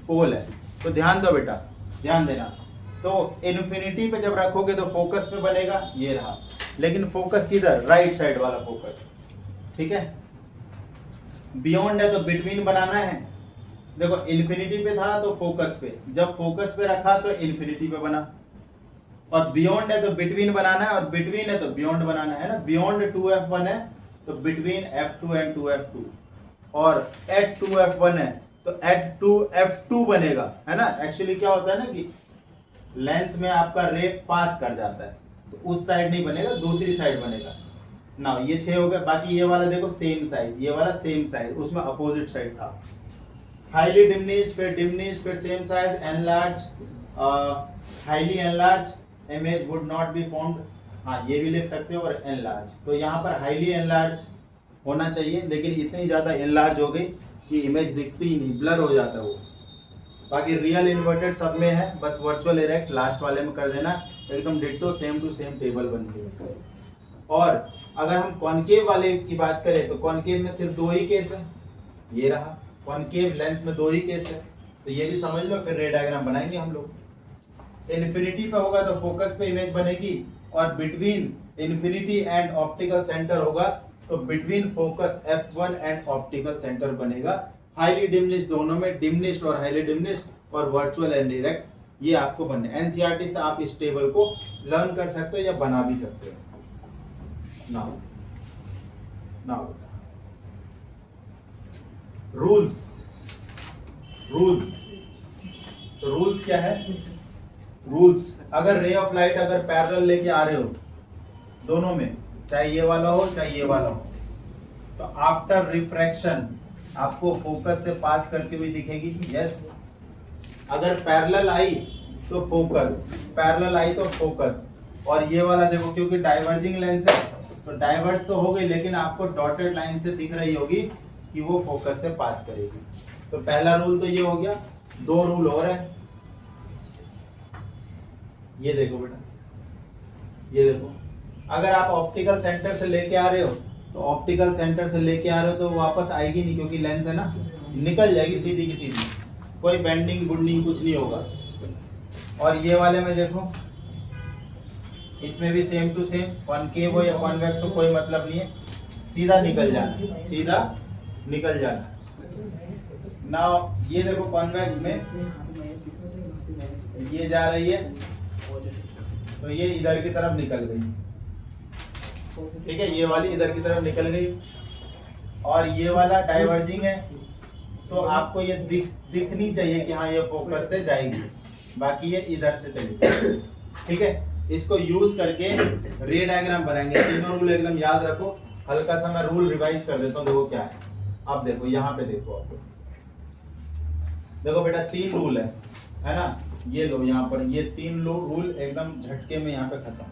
पोल है। तो ध्यान दो बेटा, ध्यान देना। तो इन्फिनिटी पे जब रखोगे तो फोकस पे बनेगा, ये रहा, लेकिन फोकस किधर? राइट साइड वाला फोकस। ठीक है, बियॉन्ड है तो बिटवीन बनाना है। देखो इन्फिनिटी पे था तो फोकस पे, जब फोकस पे रखा तो इन्फिनिटी पे बना, और बियॉन्ड है तो बिटवीन बनाना है, और बिटवीन है तो बियॉन्ड बनाना है ना। बियॉन्ड 2f1 है तो बिटवीन f2 एंड 2f2, और एट 2f1 है तो एट 2f2 बनेगा, है ना। एक्चुअली क्या होता है ना कि लेंस में आपका रे पास कर जाता है, तो उस साइड नहीं बनेगा, दूसरी साइड बनेगा ना। ये 6 हो गया। बाकी ये वाला देखो सेम साइज, ये वाला सेम साइज, उसमें अपोजिट साइड था। हाईली डिमिनिश्ड, फिर डिमिनिश्ड, फिर same size, enlarge, highly enlarge image would not be formed. हाँ ये भी लिख सकते हो, और एनलार्ज। तो यहाँ पर हाईली एनलार्ज होना चाहिए, लेकिन इतनी ज्यादा एनलार्ज हो गई कि इमेज दिखती ही नहीं, ब्लर हो जाता है वो। बाकी रियल इन्वर्टेड सब में है, बस वर्चुअल इरेक्ट लास्ट वाले में कर देना, एकदम ditto same to same table बन गई। और अगर हम कॉनकेव वाले की बात करें तो कॉनकेव में सिर्फ 2 ही केस है, ये रहा। कॉनकेव लेंस में 2 ही केस है, तो ये भी समझ लो, फिर रे डायग्राम बनाएंगे हम लोग। इन्फिनिटी पे होगा तो फोकस पे इमेज बनेगी, और between infinity and optical centre होगा तो between focus f1 and optical centre बनेगा। हाईली डिमिनिश्ड, दोनों में डिमिनिश्ड और हाईली डिमिनिश्ड, और वर्चुअल एंड डायरेक्ट, ये आपको बनने। एनसीईआरटी से आप इस टेबल को लर्न कर सकते हो या बना भी सकते हो। Now rules. तो रूल्स क्या है? रूल्स, अगर रे ऑफ लाइट अगर पैरेलल लेके आ रहे हो दोनों में, चाहे ये वाला हो चाहे ये वाला हो, तो आफ्टर रिफ्रैक्शन आपको फोकस से पास करती हुई दिखेगी। यस, अगर पैरेलल आई तो फोकस, पैरेलल आई तो फोकस। और ये वाला देखो, क्योंकि डाइवर्जिंग लेंस है तो डाइवर्ज तो हो गई, लेकिन आपको डॉटेड लाइन से दिख रही होगी कि वो फोकस से पास करेगी। तो पहला रूल तो ये हो गया। 2 रूल और है, ये देखो बेटा, ये देखो, अगर आप ऑप्टिकल सेंटर से लेके आ रहे हो तो ऑप्टिकल सेंटर से लेके आ रहे हो तो वापस आएगी नहीं, क्योंकि लेंस है ना, निकल जाएगी सीधी की सीधी, कोई बेंडिंग बुंडिंग कुछ नहीं होगा। और ये वाले में देखो, इसमें भी सेम टू सेम, कॉनकेव हो या कॉन्वेक्स हो कोई मतलब नहीं है, सीधा निकल जाना, सीधा निकल जाना। नाउ ये देखो कॉन्वेक्स में ये जा रही है तो ये इधर की तरफ निकल गई, ठीक है, ये वाली इधर की तरफ निकल गई, और ये वाला डाइवर्जिंग है तो आपको ये दिखनी चाहिए कि हाँ ये फोकस से जाएगी, बाकी ये इधर से चलेगी। ठीक है, इसको यूज करके रे डायग्राम बनाएंगे। तीनों रूल एकदम याद रखो। हल्का सा मैं रूल रिवाइज कर देता हूँ, देखो क्या है। अब देखो यहाँ पे देखो, आपको देखो बेटा 3 रूल है ना। ये लो यहाँ पर ये 3 लो रूल एकदम झटके में यहाँ पे खत्म।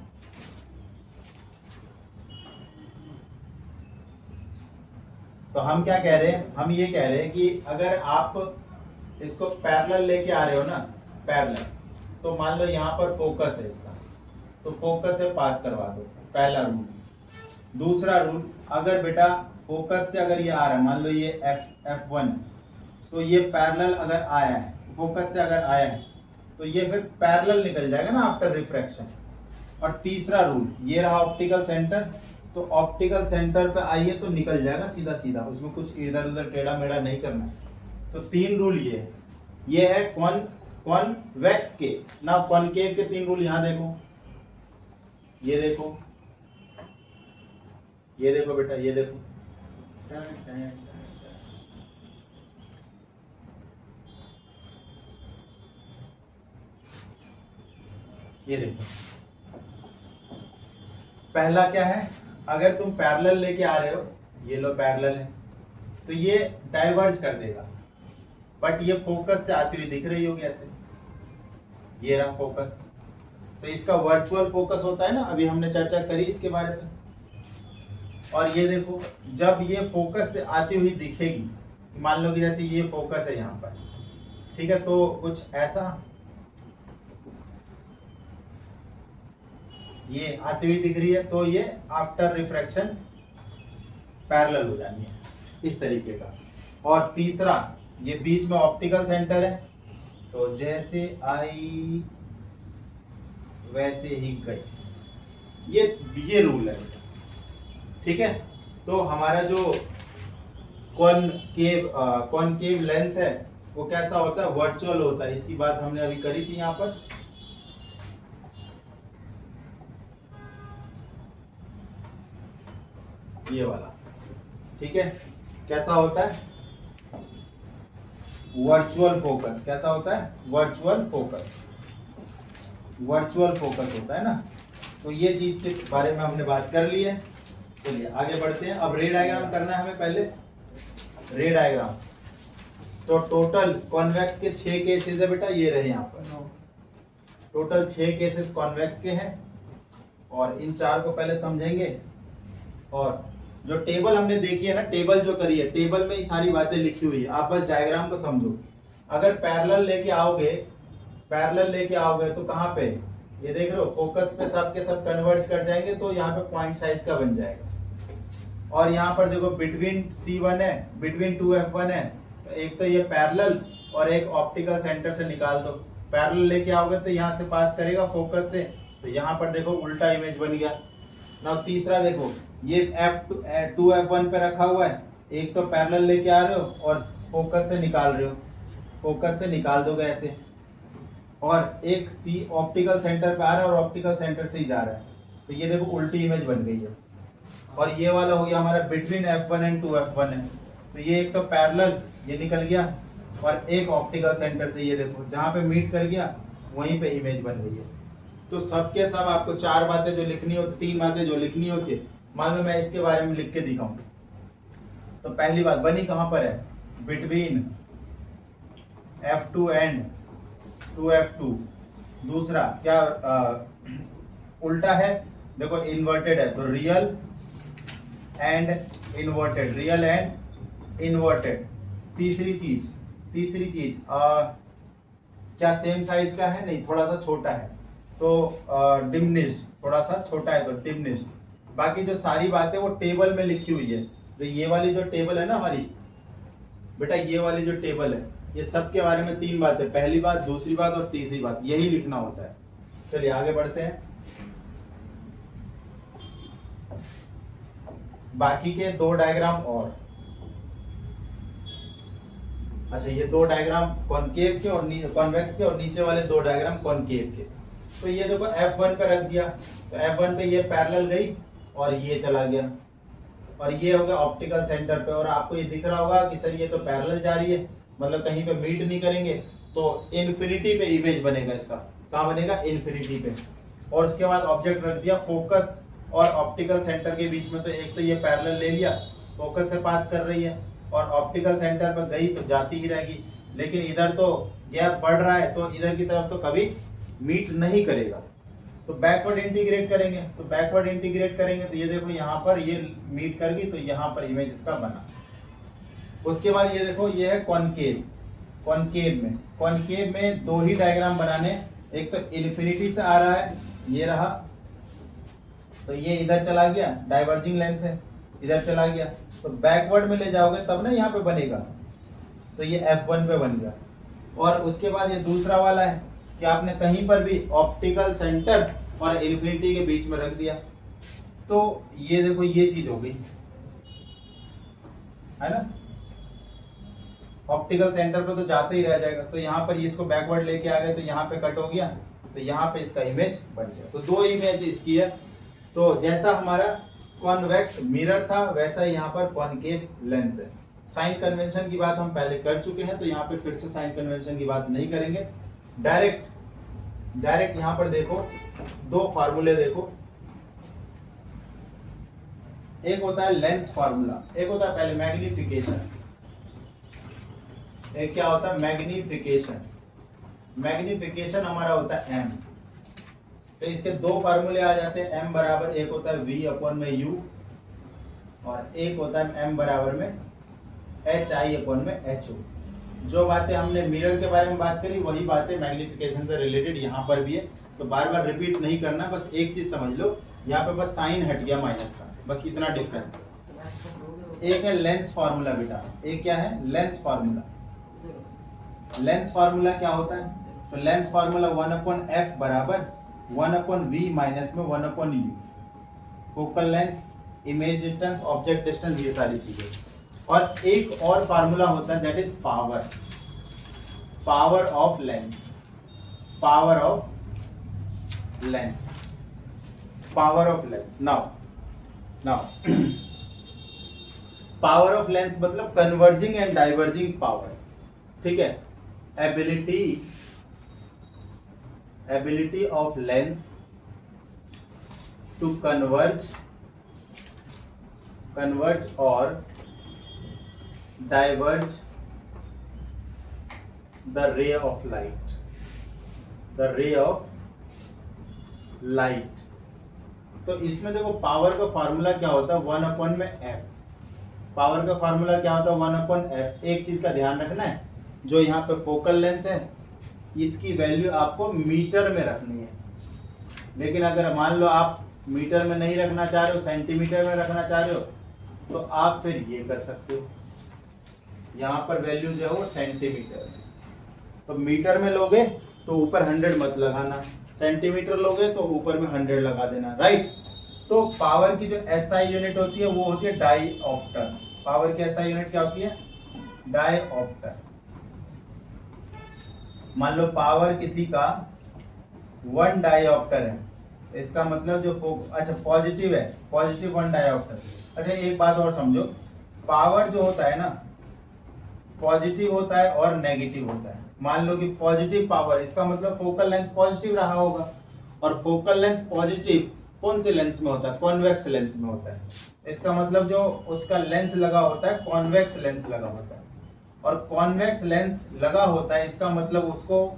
तो हम क्या कह रहे हैं, हम ये कह रहे हैं कि अगर आप इसको पैरेलल लेके आ रहे हो ना, पैरेलल, तो मान लो यहाँ पर फोकस है इसका, तो फोकस से पास करवा दो, पहला रूल। दूसरा रूल, अगर बेटा फोकस से अगर ये आ रहा है, मान लो ये F1, तो ये पैरेलल अगर आया है, फोकस से अगर आया है तो ये फिर पैरेलल निकल जाएगा ना आफ्टर रिफ्रैक्शन। और तीसरा रूल, ये रहा ऑप्टिकल सेंटर, तो ऑप्टिकल सेंटर पे आइए तो निकल जाएगा सीधा सीधा, उसमें कुछ इधर उधर टेढ़ा मेढ़ा नहीं करना है। तो 3 रूल ये है कॉन्वेक्स के ना, कॉनकेव के 3 रूल यहाँ देखो, ये देखो, ये देखो बेटा, ये देखो, ये देखो। पहला क्या है, अगर तुम पैरेलल लेके आ रहे हो, ये लो पैरेलल है, तो ये डाइवर्ज कर देगा, बट ये फोकस से आती हुई दिख रही होगी ऐसे, ये रहा फोकस, तो इसका वर्चुअल फोकस होता है ना, अभी हमने चर्चा करी इसके बारे में। और ये देखो, जब ये फोकस से आती हुई दिखेगी, मान लो कि जैसे ये फोकस है यहाँ पर, ठीक है, तो कुछ ऐसा ये आती हुई दिख रही है, तो ये आफ्टर रिफ्रैक्शन पैरेलल हो जानी है, इस तरीके का। और तीसरा, ये बीच में ऑप्टिकल सेंटर है, तो जैसे आई वैसे ही गई, ये रूल है, ठीक है। तो हमारा जो कॉनकेव लेंस है वो कैसा होता है, वर्चुअल होता है, इसकी बात हमने अभी करी थी यहाँ पर। ये वाला, ठीक है, कैसा होता है, वर्चुअल फोकस। कैसा होता है, वर्चुअल फोकस, वर्चुअल फोकस होता है ना। तो ये चीज के बारे में हमने बात कर ली है। चलिए आगे बढ़ते हैं। अब रे डायग्राम करना है हमें पहले, रे डायग्राम। तो टोटल कॉन्वेक्स के 6 केसेस है बेटा, ये रहे यहाँ पर, टोटल 6 केसेस कॉन्वेक्स के हैं, और इन 4 को पहले समझेंगे। और जो टेबल हमने देखी है ना, टेबल जो करी है, टेबल में ही सारी बातें लिखी हुई है, आप बस डायग्राम को समझो। अगर पैरेलल लेके आओगे, पैरेलल लेके आओगे तो कहाँ पे, ये देख रहे हो, फोकस पे सब के सब कन्वर्ज कर जाएंगे, तो यहाँ पे पॉइंट साइज का बन जाएगा। और यहाँ पर देखो बिटवीन C1 है, बिटवीन 2F1 है, तो एक तो ये पैरेलल और एक ऑप्टिकल सेंटर से निकाल दो। पैरेलल लेके आओगे तो यहाँ से पास करेगा फोकस से, तो यहाँ पर देखो उल्टा इमेज बन गया ना। तीसरा देखो, ये F2F1 पे रखा हुआ है, एक तो पैरेलल लेके आ रहे हो और फोकस से निकाल रहे हो, फोकस से निकाल दोगे ऐसे। और एक C ऑप्टिकल सेंटर पे आ रहा है और ऑप्टिकल सेंटर से ही जा रहा है, तो ये देखो उल्टी इमेज बन गई है। और ये वाला हो गया हमारा बिटवीन F1 एंड 2F1 है, तो ये एक तो पैरेलल ये निकल गया, और एक ऑप्टिकल सेंटर से ये देखो जहाँ पे मीट कर गया वहीं पे इमेज बन गई है। तो सबके सब आपको 4 बातें जो लिखनी होती, 3 बातें जो लिखनी होती है, मान लो मैं इसके बारे में लिख के दिखाऊं, तो पहली बात बनी कहाँ पर है, बिटवीन F2 एंड 2F2। दूसरा क्या उल्टा है, देखो इन्वर्टेड है, तो real and inverted, real and inverted. तीसरी चीज क्या सेम साइज का है, नहीं थोड़ा सा छोटा है, तो डिमिनिश्ड, थोड़ा सा छोटा है तो डिमिनिश्ड। बाकी जो सारी बातें वो टेबल में लिखी हुई है। तो ये वाली जो टेबल है ना हमारी बेटा, ये वाली जो टेबल है, ये सब के बारे में 3 बातें, पहली बात, दूसरी बात और तीसरी बात, यही लिखना होता है। चलिए आगे बढ़ते हैं। बाकी के 2 डायग्राम और, अच्छा ये 2 डायग्राम कॉनकेव के और कॉन्वेक्स के, और नीचे वाले 2 डायग्राम कॉनकेव के। तो ये देखो F1 पे रख दिया, तो F1 पे ये पैरेलल गई और ये चला गया, और ये हो गया ऑप्टिकल सेंटर पे। और आपको ये दिख रहा होगा कि सर ये तो पैरेलल जा रही है, मतलब कहीं पे मीट नहीं करेंगे, तो इन्फिनिटी पे इमेज बनेगा इसका। कहाँ बनेगा, इन्फिनिटी पे। और उसके बाद ऑब्जेक्ट रख दिया फोकस और ऑप्टिकल सेंटर के बीच में, तो एक तो ये पैरेलल ले लिया, फोकस से पास कर रही है, और ऑप्टिकल सेंटर पर गई तो जाती ही रहेगी। लेकिन इधर तो गैप बढ़ रहा है, तो इधर की तरफ तो कभी मीट नहीं करेगा। तो बैकवर्ड इंटीग्रेट करेंगे, तो बैकवर्ड इंटीग्रेट करेंगे तो ये देखो यहाँ पर ये मीट कर गई, तो यहाँ पर इमेज इसका बना। उसके बाद ये देखो ये है कॉनकेव। कॉनकेव में दो ही डायग्राम बनाने, एक तो इन्फिनिटी से आ रहा है, ये रहा, तो ये इधर चला गया, डाइवर्जिंग लेंस है, इधर चला गया, तो बैकवर्ड में ले जाओगे तब ना यहाँ पे बनेगा, तो ये F1 पे बन गया। और उसके बाद ये दूसरा वाला है कि आपने कहीं पर भी ऑप्टिकल सेंटर और इन्फिनिटी के बीच में रख दिया, तो ये देखो ये चीज हो गई, है ना, ऑप्टिकल सेंटर पे तो जाते ही रह जाएगा। तो यहाँ पर इसको बैकवर्ड लेके आ गए, तो यहाँ पे कट हो गया, तो यहाँ पे इसका इमेज बन गया। तो दो इमेज इसकी है। तो जैसा हमारा कॉन्वेक्स मिरर था वैसा ही यहाँ पर कॉनकेव लेंस है। साइन कन्वेंशन की बात हम पहले कर चुके हैं, तो यहाँ पे फिर से साइन कन्वेंशन की बात नहीं करेंगे। डायरेक्ट यहाँ पर देखो दो फार्मूले देखो, एक होता है लेंस फार्मूला, एक होता है पहले मैग्निफिकेशन, एक क्या होता है मैग्निफिकेशन। मैग्निफिकेशन हमारा होता है m, तो इसके दो फार्मूले आ जाते हैं। m बराबर एक होता है v अपॉन में u और एक होता है m बराबर में hi अपॉन में ho। जो बातें हमने मिरर के बारे में बात करी वही बातें मैग्निफिकेशन से रिलेटेड यहाँ पर भी है, तो बार बार रिपीट नहीं करना, बस एक चीज समझ लो, यहाँ पे बस साइन हट गया माइनस का, बस इतना डिफरेंस है। एक है लेंस फार्मूला बेटा, एक क्या है लेंस फार्मूला। लेंस फार्मूला क्या होता है, तो लेंस फार्मूला 1/f बराबर 1/v माइनस में 1/u, focal length, image distance, object distance, ये सारी चीजें। और एक और फार्मूला होता है that is power, power of lens, power of lens, power of lens. Now power of lens मतलब कन्वर्जिंग एंड डाइवर्जिंग पावर, ठीक है। ability of lens to converge or diverge the ray of light, तो इसमें देखो power का formula क्या होता है 1/f। पावर का फार्मूला क्या होता है 1/f। एक चीज का ध्यान रखना है, जो यहाँ पे फोकल लेंथ है इसकी वैल्यू आपको मीटर में रखनी है, लेकिन अगर मान लो आप मीटर में नहीं रखना चाह रहे हो, सेंटीमीटर में रखना चाह रहे हो, तो आप फिर ये कर सकते हो, यहाँ पर वैल्यू जो है वो सेंटीमीटर में, तो मीटर में लोगे तो ऊपर 100 मत लगाना, सेंटीमीटर लोगे तो ऊपर में 100 लगा देना, राइट। तो पावर की जो SI यूनिट होती है वो होती है डाईऑप्टर। पावर की SI यूनिट क्या होती है डाईऑप्टर। मान लो पावर किसी का 1 डाईऑप्टर है, तो इसका मतलब जो अच्छा पॉजिटिव है, पॉजिटिव 1 डाईऑप्टर। अच्छा एक बात और समझो, पावर जो होता है ना पॉजिटिव होता है और नेगेटिव होता है। मान लो कि पॉजिटिव पावर, इसका मतलब फोकल लेंथ पॉजिटिव रहा होगा, और फोकल लेंथ पॉजिटिव कौन से लेंस में होता है कॉन्वेक्स लेंस में होता है, इसका मतलब जो उसका लेंस लगा होता है कॉन्वेक्स लेंस लगा होता है, और कॉन्वेक्स लेंस लगा होता है इसका मतलब उसको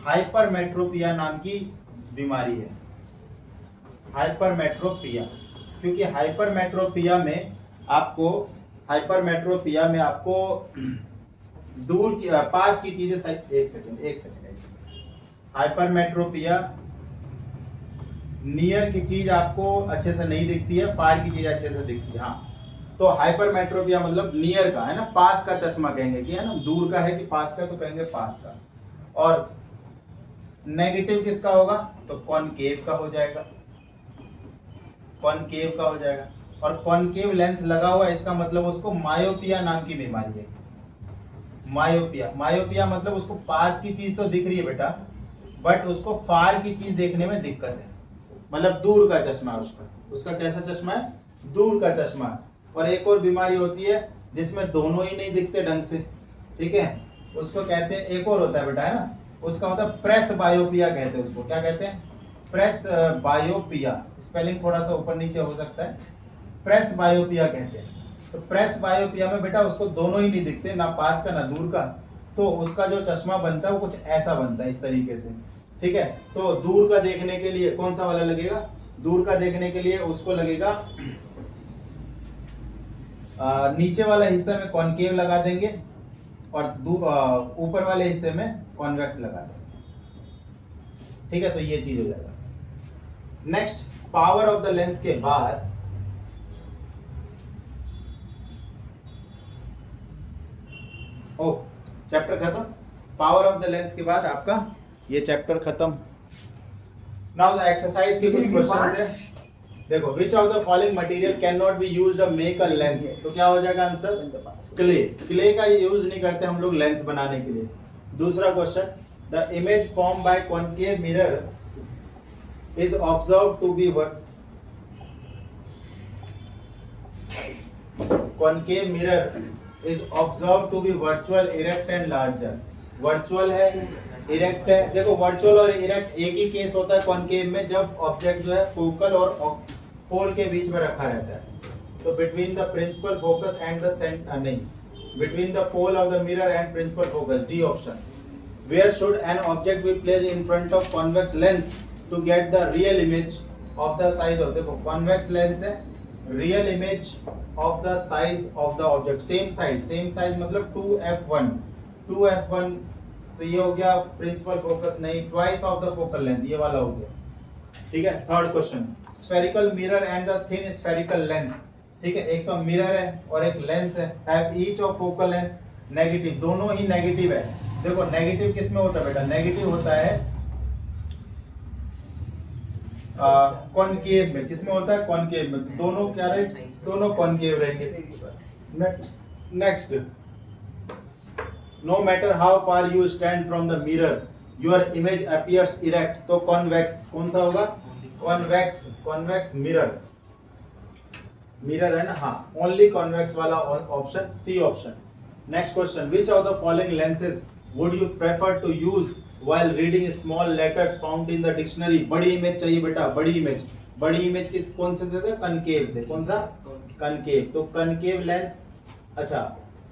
हाइपरमेट्रोपिया नाम की बीमारी है। हाइपरमेट्रोपिया, क्योंकि हाइपरमेट्रोपिया में आपको दूर की पास की चीजें एक सेकंड हाइपरमेट्रोपिया नियर की चीज आपको अच्छे से नहीं दिखती है, फार की चीज अच्छे से दिखती है। हाँ, तो हाइपरमेट्रोपिया मतलब नियर का है ना, पास का चश्मा कहेंगे कि है ना, दूर का है कि पास का, तो कहेंगे पास का। और नेगेटिव किसका होगा, तो कॉनकेव का हो जाएगा, कॉनकेव का हो जाएगा। और कॉनकेव लेंस लगा हुआ इसका मतलब उसको मायोपिया नाम की बीमारी है। मायोपिया मतलब उसको पास की चीज तो दिख रही है बेटा, बट उसको फार की चीज देखने में दिक्कत है, मतलब दूर का चश्मा है उसका कैसा चश्मा है, दूर का चश्मा है। और एक और बीमारी होती है जिसमें दोनों ही नहीं दिखते ढंग से, ठीक है, उसको कहते हैं, एक और होता है बेटा है ना, उसका होता है प्रेस बायोपिया कहते हैं उसको। क्या कहते हैं, प्रेस बायोपिया, स्पेलिंग थोड़ा सा ऊपर नीचे हो सकता है, प्रेस बायोपिया कहते हैं। तो प्रेस बायोपिया में बेटा उसको दोनों ही नहीं दिखते, ना पास का ना दूर का, तो उसका जो चश्मा बनता है वो कुछ ऐसा बनता है, इस तरीके से, ठीक है। तो दूर का देखने के लिए कौन सा वाला लगेगा, दूर का देखने के लिए उसको लगेगा नीचे वाला हिस्सा में कॉनकेव लगा देंगे और ऊपर वाले हिस्से में कॉन्वेक्स लगा देंगे, ठीक है। तो ये चीज हो जाएगा। Next, power of the lens के बाद चैप्टर खत्म। पावर ऑफ द लेंस के बाद आपका ये चैप्टर खत्म। नाउ द एक्सरसाइज के कुछ क्वेश्चंस है। देखो, which of the following material can not be used to make a lens, तो क्या हो जाएगा आंसर, क्ले। क्ले का यूज नहीं करते हम लोग लेंस बनाने के लिए। दूसरा question, the image form by concave mirror is observe to be what, concave mirror is observe to be virtual, erect and larger. Virtual है, इरेक्ट है। देखो, वर्चुअल और इरेक्ट एक ही केस होता है कॉनकेव में, जब ऑब्जेक्ट जो है फोकल और पोल के बीच में रखा रहता है। तो between the principal focus and the centre, नहीं, between the pole of the mirror and principal focus, D option. Where should an object be placed in front of convex lens to get the real image of the size of, देखो convex lens है, real image of the size of the object, same size मतलब 2f1, 2f1। तो ये हो गया principal focus, नहीं, twice of the focal length, ये वाला हो गया, ठीक है। Third question, spherical mirror and the thin spherical lens, ठीक है। एक तो मिरर है और एक लेंस है, have each of focal length negative, दोनों ही नेगेटिव है। देखो, नेगेटिव किस में होता है बेटा, नेगेटिव होता है कॉनकेव में। किस में होता है, कॉनकेव में। तो दोनों क्या रहे, दोनों कॉनकेव रहेंगे। Next, no matter how far you stand from the mirror your image appears erect, तो कॉन्वेक्स, कौन सा होगा, कॉन्वेक्स, कॉन्वेक्स मिरर, मिरर है ना, हाँ, ओनली कॉन्वेक्स वाला option, C option. Next question, which of the following lenses would you prefer to use while reading small letters found in the dictionary। बड़ी image चाहिए बेटा, बड़ी इमेज। बड़ी image किस, कौन से से, कनकेव से, कौन सा, कनकेव। तो कनकेव लेंस, अच्छा,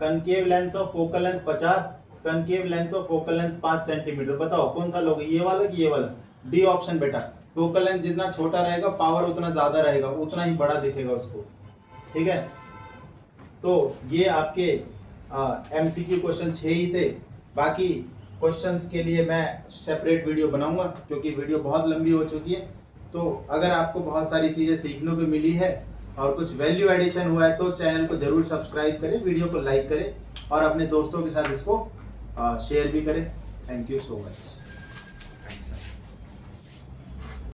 concave lens of focal length 50, concave lens of focal length 5 centimetre. बताओ कौन सा लोगे, ये वाला कि ये वाला, डी ऑप्शन बेटा। फोकल लेंथ जितना छोटा रहेगा पावर उतना ज्यादा रहेगा, उतना ही बड़ा दिखेगा उसको, ठीक है। तो ये आपके MCQ क्वेश्चन 6 ही थे। बाकी क्वेश्चंस के लिए मैं सेपरेट वीडियो बनाऊंगा, क्योंकि वीडियो बहुत लंबी हो चुकी है। तो अगर आपको बहुत सारी चीज़ें सीखने को मिली है और कुछ वैल्यू एडिशन हुआ है तो चैनल को जरूर सब्सक्राइब करें, वीडियो को लाइक करें और अपने दोस्तों के साथ इसको शेयर भी करें। Thank you so much.